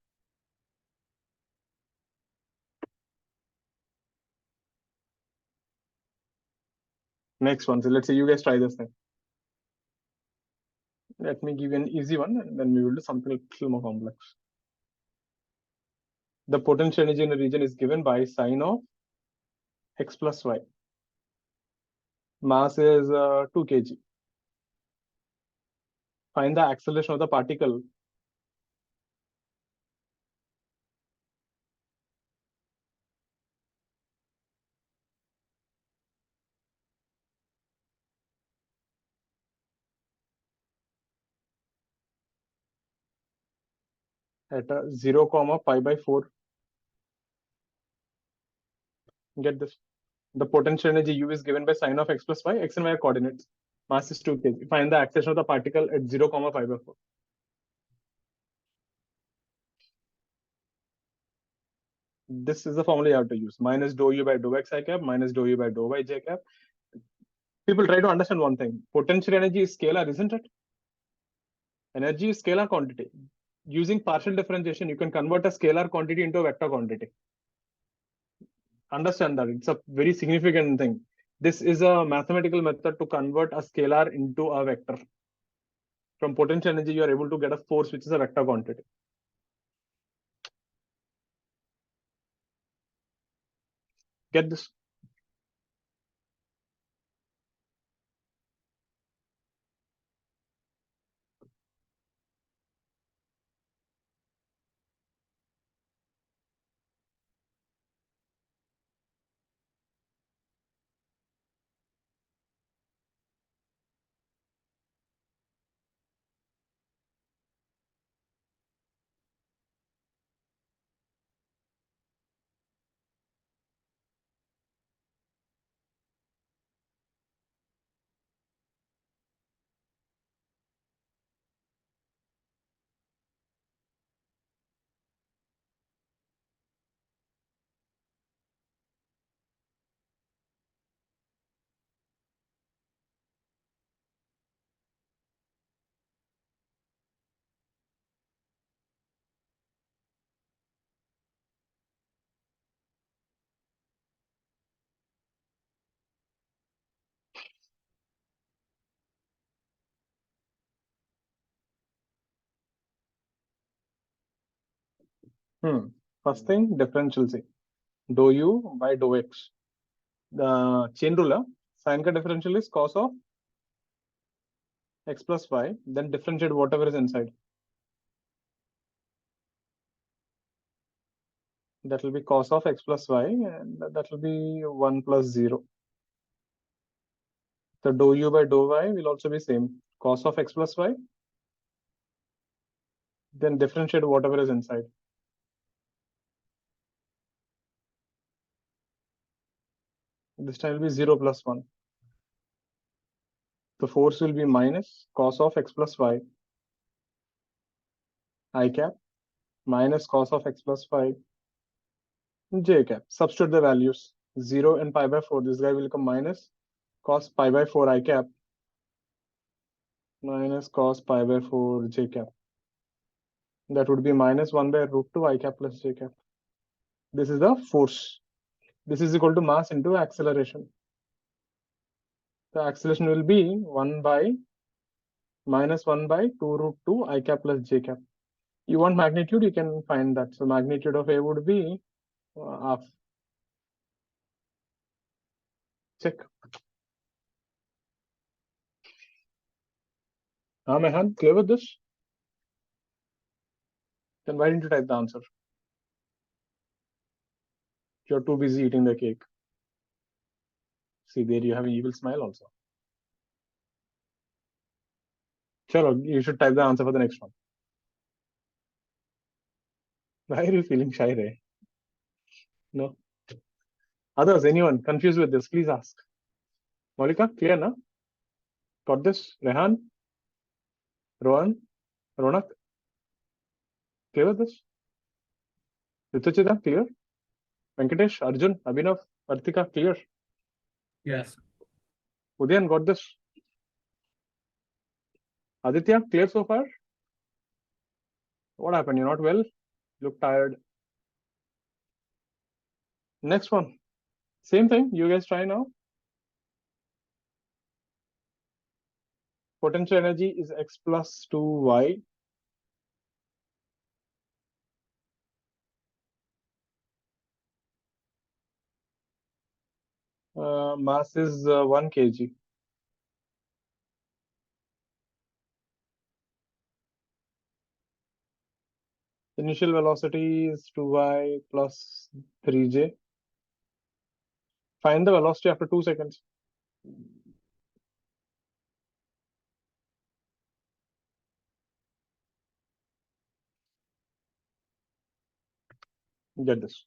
Next one. So let's say you guys try this thing. Let me give you an easy one, and then we will do something a little more complex. The potential energy in a region is given by sine of x plus y. Mass is 2 kg. Find the acceleration of the particle. at 0, pi by 4. Get this. The potential energy U is given by sine of x plus y, x and y are coordinates. Mass is 2 kg. Find the acceleration of the particle at 0, pi by 4. This is the formula you have to use. Minus dou u by dou x I cap minus dou u by dou y j cap. People try to understand one thing. Potential energy is scalar, isn't it? Energy is scalar quantity. Using partial differentiation, you can convert a scalar quantity into a vector quantity. Understand that. It's a very significant thing. This is a mathematical method to convert a scalar into a vector. From potential energy, you are able to get a force which is a vector quantity. Get this? First thing, differential C. Dou u by dou x. The chain ruler, sine ka differential is cos of x plus y, then differentiate whatever is inside. That will be cos of x plus y, and that will be 1 plus 0. The dou u by dou y will also be same. Cos of x plus y, then differentiate whatever is inside. This time will be 0 plus 1. The force will be minus cos of x plus y I cap minus cos of x plus y j cap. Substitute the values 0 and pi by 4. This guy will become minus cos pi by 4 I cap minus cos pi by 4 j cap. That would be minus 1 by root 2 I cap plus j cap. This is the force. This is equal to mass into acceleration. The acceleration will be 1 by minus 1 by 2 root 2 I cap plus j cap. You want magnitude, you can find that. So magnitude of A would be half. Check. Mehan, clear with this? Then why didn't you type the answer? You're too busy eating the cake. See, there you have an evil smile also. Chalo, you should type the answer for the next one. Why are you feeling shy, Ray? No. Others, anyone confused with this, please ask. Monica, clear, na? Got this? Rehan? Rohan? Ronak? Clear with this? Rituchita, clear? Venkatesh, Arjun, Abhinav, Artika, clear? Yes. Udayan, got this? Aditya, clear so far? What happened? You're not well? Look tired. Next one. Same thing. You guys try now. Potential energy is x plus 2y. Mass is 1 kg. Initial velocity is 2y plus 3j. Find the velocity after 2 seconds. Get this.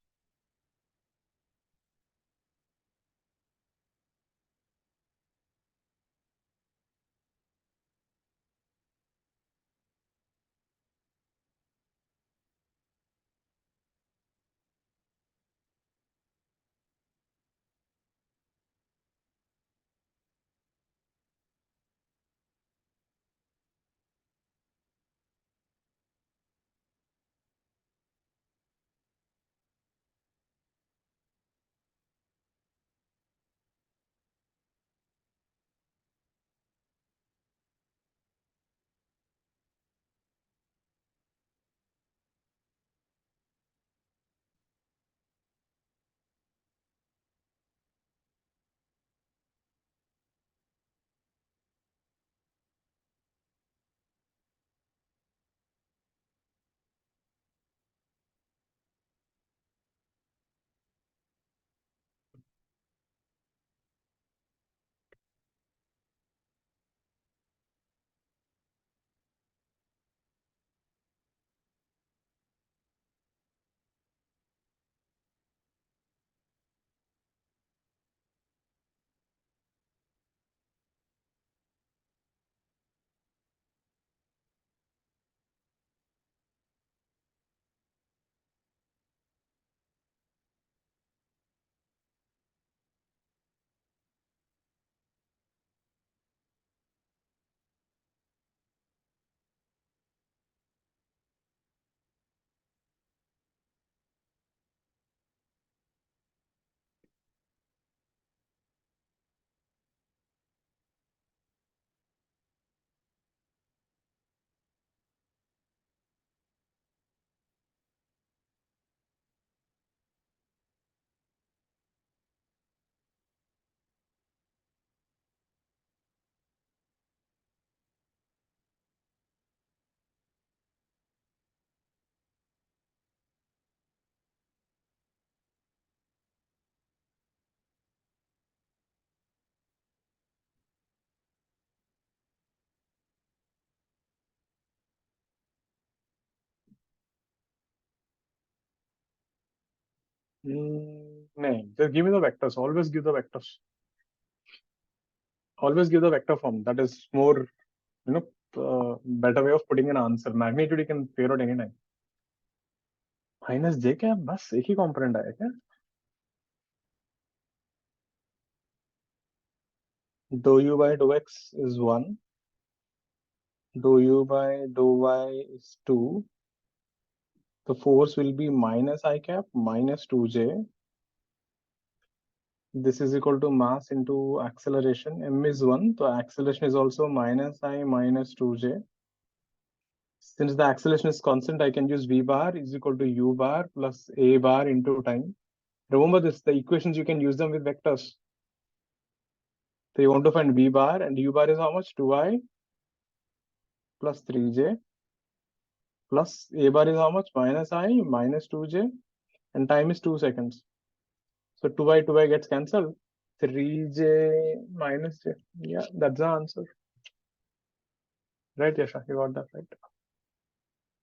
No, just give me the vectors. Always give the vectors. Always give the vector form. That is more, better way of putting an answer. Magnitude you can figure out anytime. Minus j क्या बस एक ही component आया क्या? Dou u by dou x is 1. Dou u by dou y is 2. The force will be minus I cap minus 2j. This is equal to mass into acceleration. M is 1. So acceleration is also minus I minus 2j. Since the acceleration is constant, I can use v bar is equal to u bar plus a bar into time. Remember this, the equations, you can use them with vectors. So you want to find v bar, and u bar is how much? 2i plus 3j plus a bar is how much? Minus I minus 2j, and time is 2 seconds. So 2i gets cancelled. 3j minus j. Yeah, that's the answer. Right, Yasha, you got that right.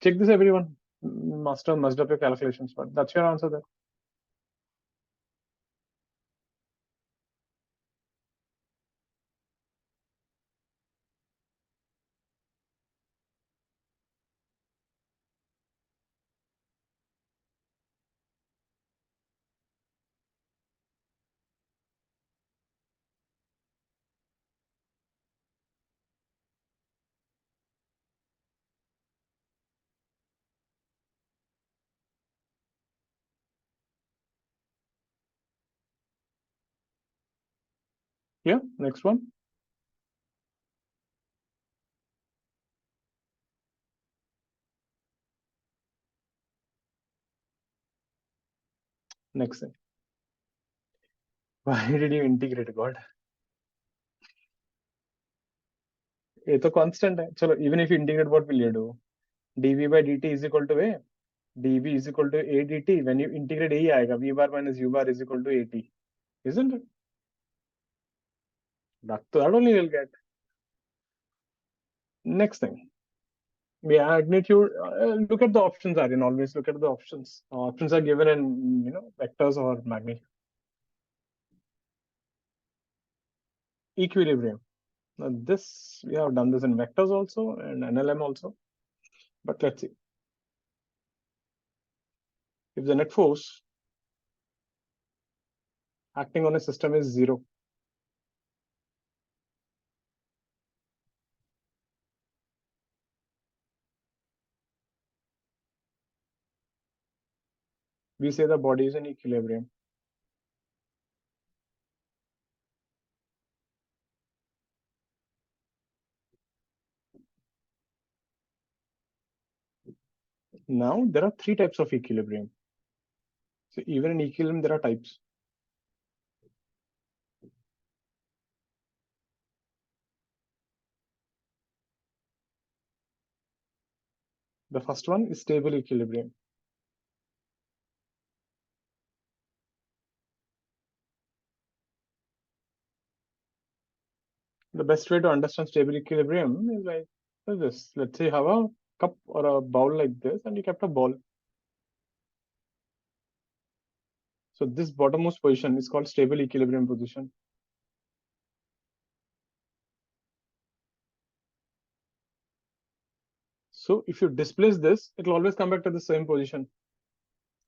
Check this, everyone. Must have messed up your calculations, but that's your answer there. Yeah, next one. Next thing. Why did you integrate, God? It's a constant. So even if you integrate, what will you do? dv by dt is equal to a. dv is equal to a dt. When you integrate, a aayega. V bar minus u bar is equal to at. Isn't it? That only you'll get. Next thing. magnitude. Look at the options, Aryan. Always look at the options. Options are given in vectors or magnitude. Equilibrium. Now this we have done this in vectors also and NLM also. But let's see. If the net force acting on a system is 0, we say the body is in equilibrium. Now there are 3 types of equilibrium. So even in equilibrium there are types. The first one is stable equilibrium. The best way to understand stable equilibrium is like this. Let's say you have a cup or a bowl like this and you kept a ball. So this bottommost position is called stable equilibrium position. So if you displace this, it will always come back to the same position.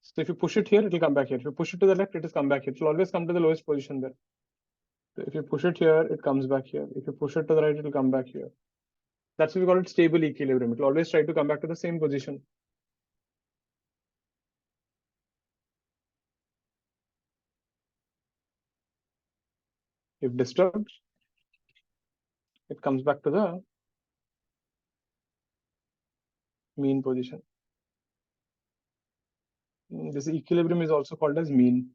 So if you push it here, it will come back here. If you push it to the left, it will come back here. It will always come to the lowest position there. So if you push it here, it comes back here. If you push it to the right, it will come back here. That's why we call it stable equilibrium. It will always try to come back to the same position. If disturbed, it comes back to the mean position. This equilibrium is also called as mean.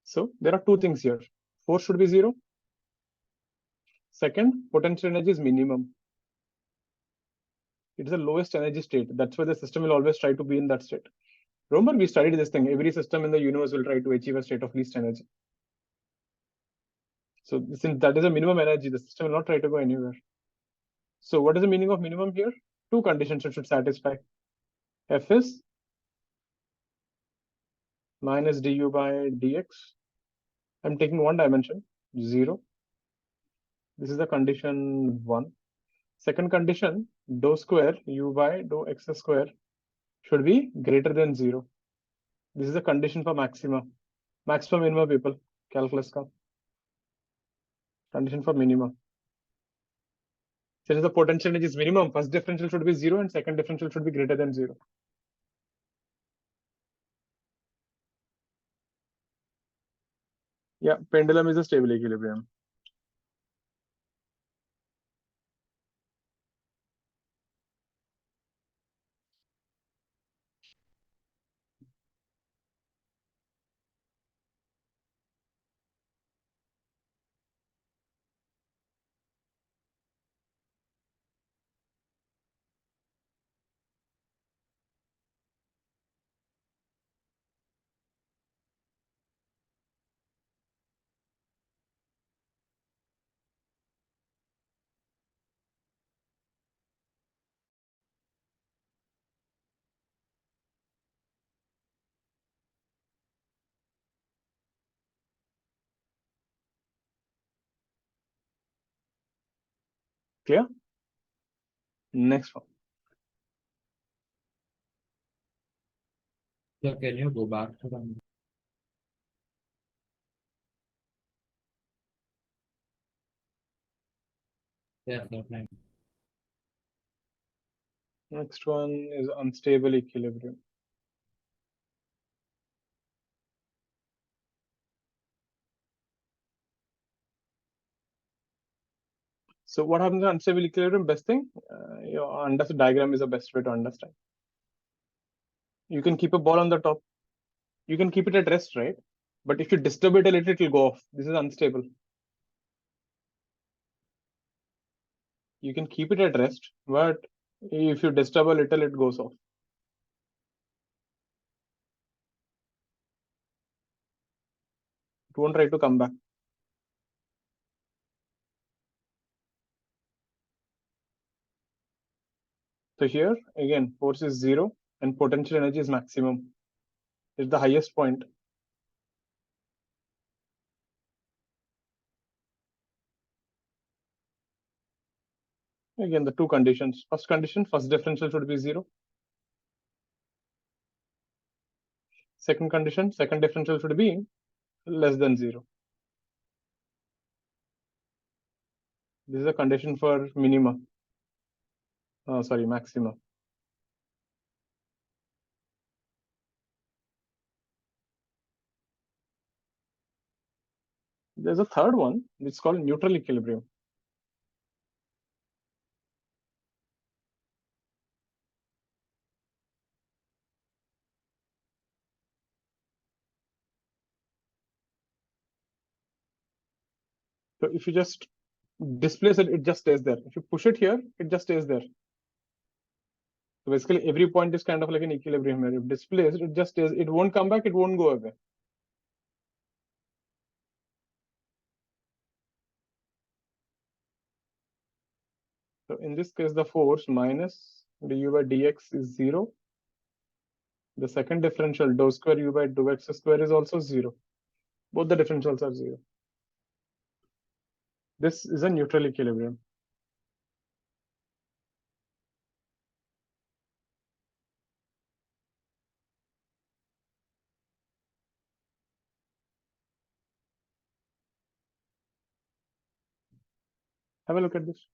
So there are 2 things here. Force should be 0. Second, potential energy is minimum. It is the lowest energy state. That's why the system will always try to be in that state. Remember, we studied this thing. Every system in the universe will try to achieve a state of least energy. So since that is a minimum energy, the system will not try to go anywhere. So what is the meaning of minimum here? 2 conditions it should satisfy. F is minus du by dx. I'm taking 1 dimension, 0. This is the condition 1. Second condition, dou square u by dou x square should be greater than 0. This is the condition for maxima. Maximum minima people, calculus ka. Condition for minima. Since the potential energy is minimum, first differential should be 0 and second differential should be greater than 0. Yeah, pendulum is a stable equilibrium. Clear? Next one. So can you go back to the yes, okay. Next one is unstable equilibrium. So what happens in unstable equilibrium? Best thing, understand diagram is the best way to understand. You can keep a ball on the top. You can keep it at rest, right? But if you disturb it a little, it will go off. This is unstable. You can keep it at rest, but if you disturb a little, it goes off. won't try to come back. So here again, force is 0 and potential energy is maximum. It's the highest point. Again, the two conditions. First condition, first differential should be 0. Second condition, second differential should be less than 0. This is a condition for minima. Sorry, maxima. There's a third one, which is called neutral equilibrium. So if you just displace it, it just stays there. If you push it here, it just stays there. So basically every point is kind of like an equilibrium here. If displaced, it just stays, it won't come back, it won't go away. So in this case, the force minus du by dx is 0. The second differential dou square u by dou x square is also 0. Both the differentials are 0. This is a neutral equilibrium. Have a look at this.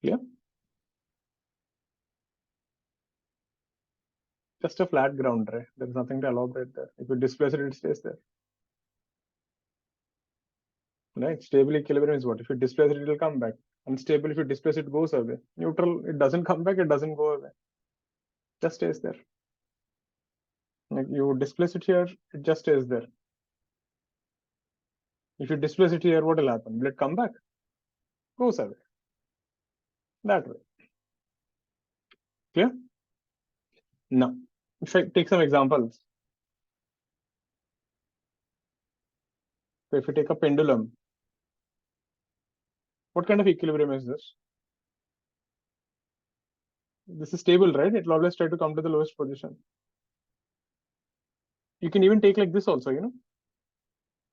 Yeah. Just a flat ground, right? There's nothing to elaborate there. If you displace it, it stays there. Right? Stable equilibrium is what? If you displace it, it will come back. Unstable, if you displace it, goes away. Neutral, it doesn't come back, it doesn't go away. Just stays there. Like you displace it here, it just stays there. If you displace it here, what will happen? Will it come back? Goes away. That way. Clear? Now, if I take some examples. So if you take a pendulum, what kind of equilibrium is this? This is stable, right? It will always try to come to the lowest position. You can even take like this also, you know.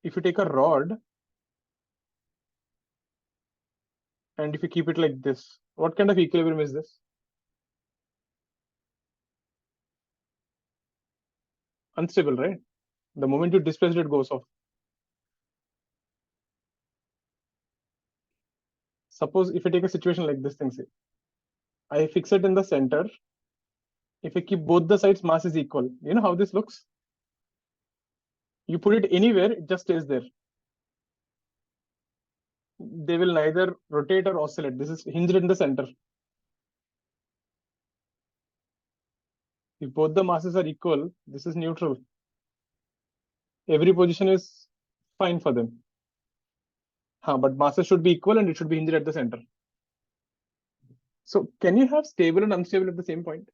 If you take a rod and if you keep it like this, what kind of equilibrium is this? Unstable, right? The moment you displace it, it goes off. Suppose if I take a situation like this thing, say, I fix it in the center. If I keep both the sides, mass is equal. You know how this looks? You put it anywhere, it just stays there. They will neither rotate or oscillate. This is hinged in the center. If both the masses are equal, this is neutral. Every position is fine for them. But masses should be equal and it should be hinged at the center. So can you have stable and unstable at the same point?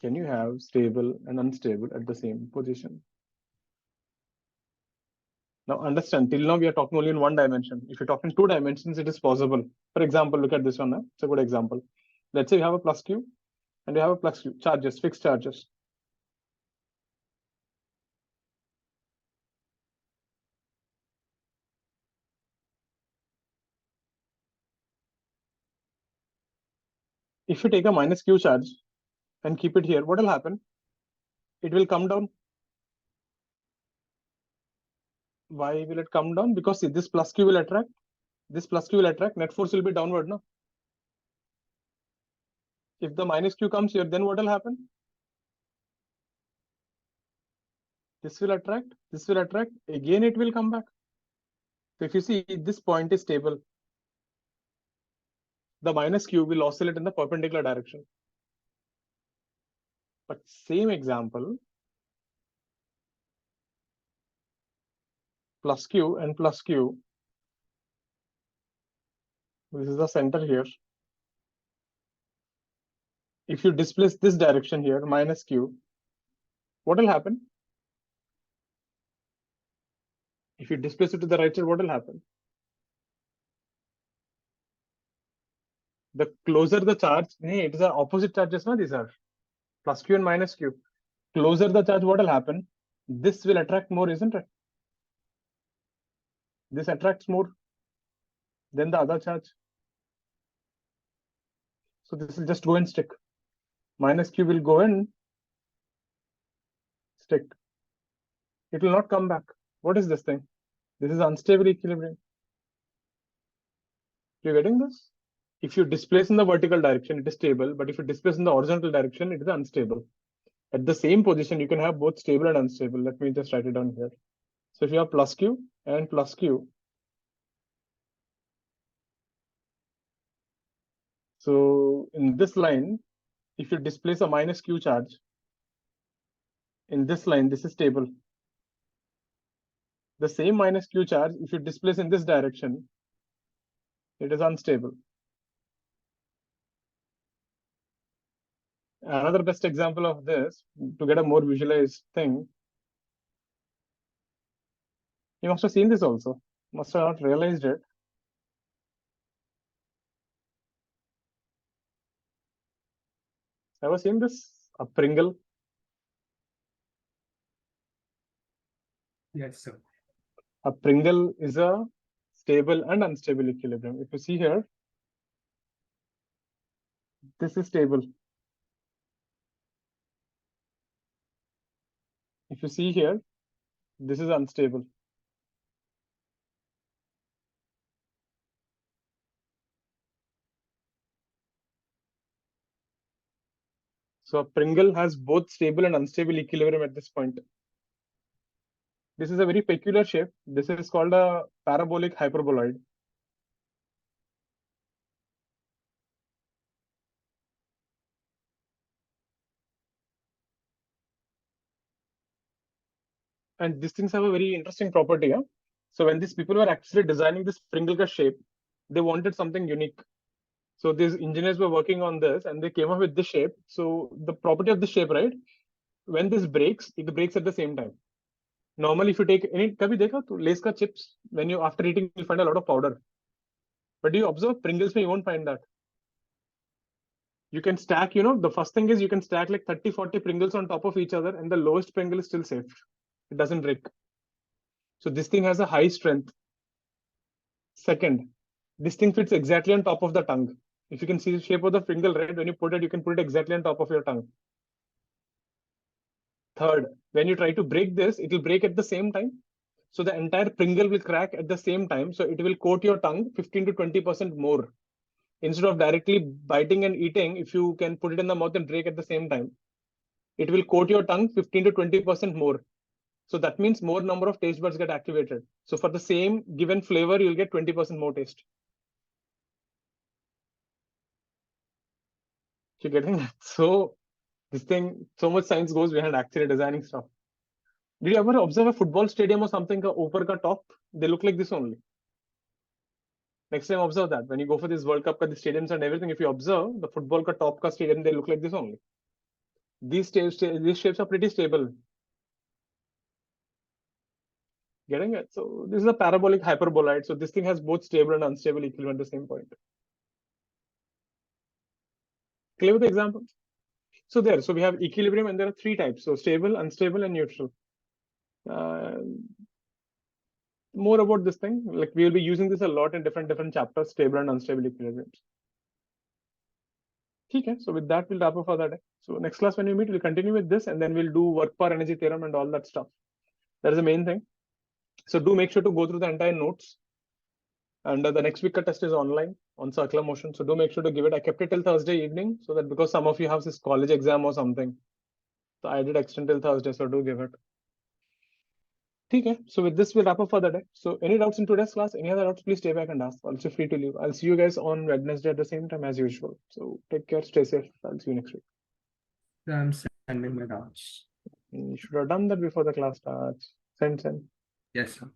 Can you have stable and unstable at the same position? Now understand, till now we are talking only in one dimension. If you talk in two dimensions, it is possible. For example, look at this one. It's a good example. Let's say you have a plus q and you have a plus q, charges, fixed charges. if you take a minus q charge and keep it here, what will happen? It will come down. Why will it come down? Because see, this plus q will attract, this plus q will attract, net force will be downward, no? If the minus q comes here, then what will happen? This will attract, again it will come back. So if you see, this point is stable. The minus q will oscillate in the perpendicular direction. But same example, plus q and plus q, this is the center here. If you displace this direction here, minus q, what will happen? If you displace it to the right side, what will happen? The closer the charge, it is the opposite charges, no? These are plus q and minus q. Closer the charge, what will happen? This will attract more, isn't it? This attracts more than the other charge. So this will just go and stick. Minus q will go and stick. It will not come back. What is this thing? This is unstable equilibrium. You're getting this? If you displace in the vertical direction, it is stable. But if you displace in the horizontal direction, it is unstable. At the same position, you can have both stable and unstable. Let me just write it down here. So if you have plus q and plus q, so in this line, if you displace a minus q charge, in this line, this is stable. The same minus q charge, if you displace in this direction, it is unstable. Another best example of this, to get a more visualized thing, you must have seen this also. Must have not realized it. Ever seen this? A Pringle? Yes, sir. A Pringle is a stable and unstable equilibrium. If you see here, this is stable. If you see here, this is unstable. So a Pringle has both stable and unstable equilibrium at this point. This is a very peculiar shape. This is called a parabolic hyperboloid. And these things have a very interesting property. Huh? So when these people were actually designing this Pringle shape, they wanted something unique. So these engineers were working on this and they came up with this shape. So the property of the shape, right? When this breaks, it breaks at the same time. Normally, if you take any, kabhi dekha to Lay's ka chips, when you after eating, you find a lot of powder. But do you observe Pringles, you won't find that. You can stack, the first thing is you can stack like 30, 40 Pringles on top of each other and the lowest Pringle is still safe. It doesn't break. So this thing has a high strength. Second, this thing fits exactly on top of the tongue. If you can see the shape of the Pringle, right? When you put it, you can put it exactly on top of your tongue. Third, when you try to break this, it will break at the same time. So the entire Pringle will crack at the same time. So it will coat your tongue 15 to 20% more. Instead of directly biting and eating, if you can put it in the mouth and break at the same time, it will coat your tongue 15 to 20% more. So that means more number of taste buds get activated. So for the same given flavor, you'll get 20% more taste. You're getting that? So this thing, so much science goes behind actually designing stuff. Did you ever observe a football stadium or something, upar ka top? They look like this only. Next time observe that. When you go for this World Cup, the stadiums and everything, if you observe the football ka top ka stadium, they look like this only. These shapes are pretty stable. Getting it? So this is a parabolic hyperboloid. So this thing has both stable and unstable equilibrium at the same point. Clear with the example? So we have equilibrium and there are three types. So stable, unstable, and neutral. More about this thing, like we will be using this a lot in different chapters, stable and unstable equilibriums. Okay, so with that, we'll wrap up for that day. So next class when we meet, we'll continue with this and then we'll do work per energy theorem and all that stuff. That is the main thing. So do make sure to go through the entire notes. And the next week test is online on circular motion. So do make sure to give it. I kept it till Thursday evening so that because some of you have this college exam or something. So I did extend till Thursday, so do give it. Okay, so with this, we'll wrap up for the day. So any doubts in today's class? Any other doubts, please stay back and ask. Also free to leave. I'll see you guys on Wednesday at the same time as usual. So take care, stay safe. I'll see you next week. I'm sending my doubts. You should have done that before the class starts. Send. Yes, sir.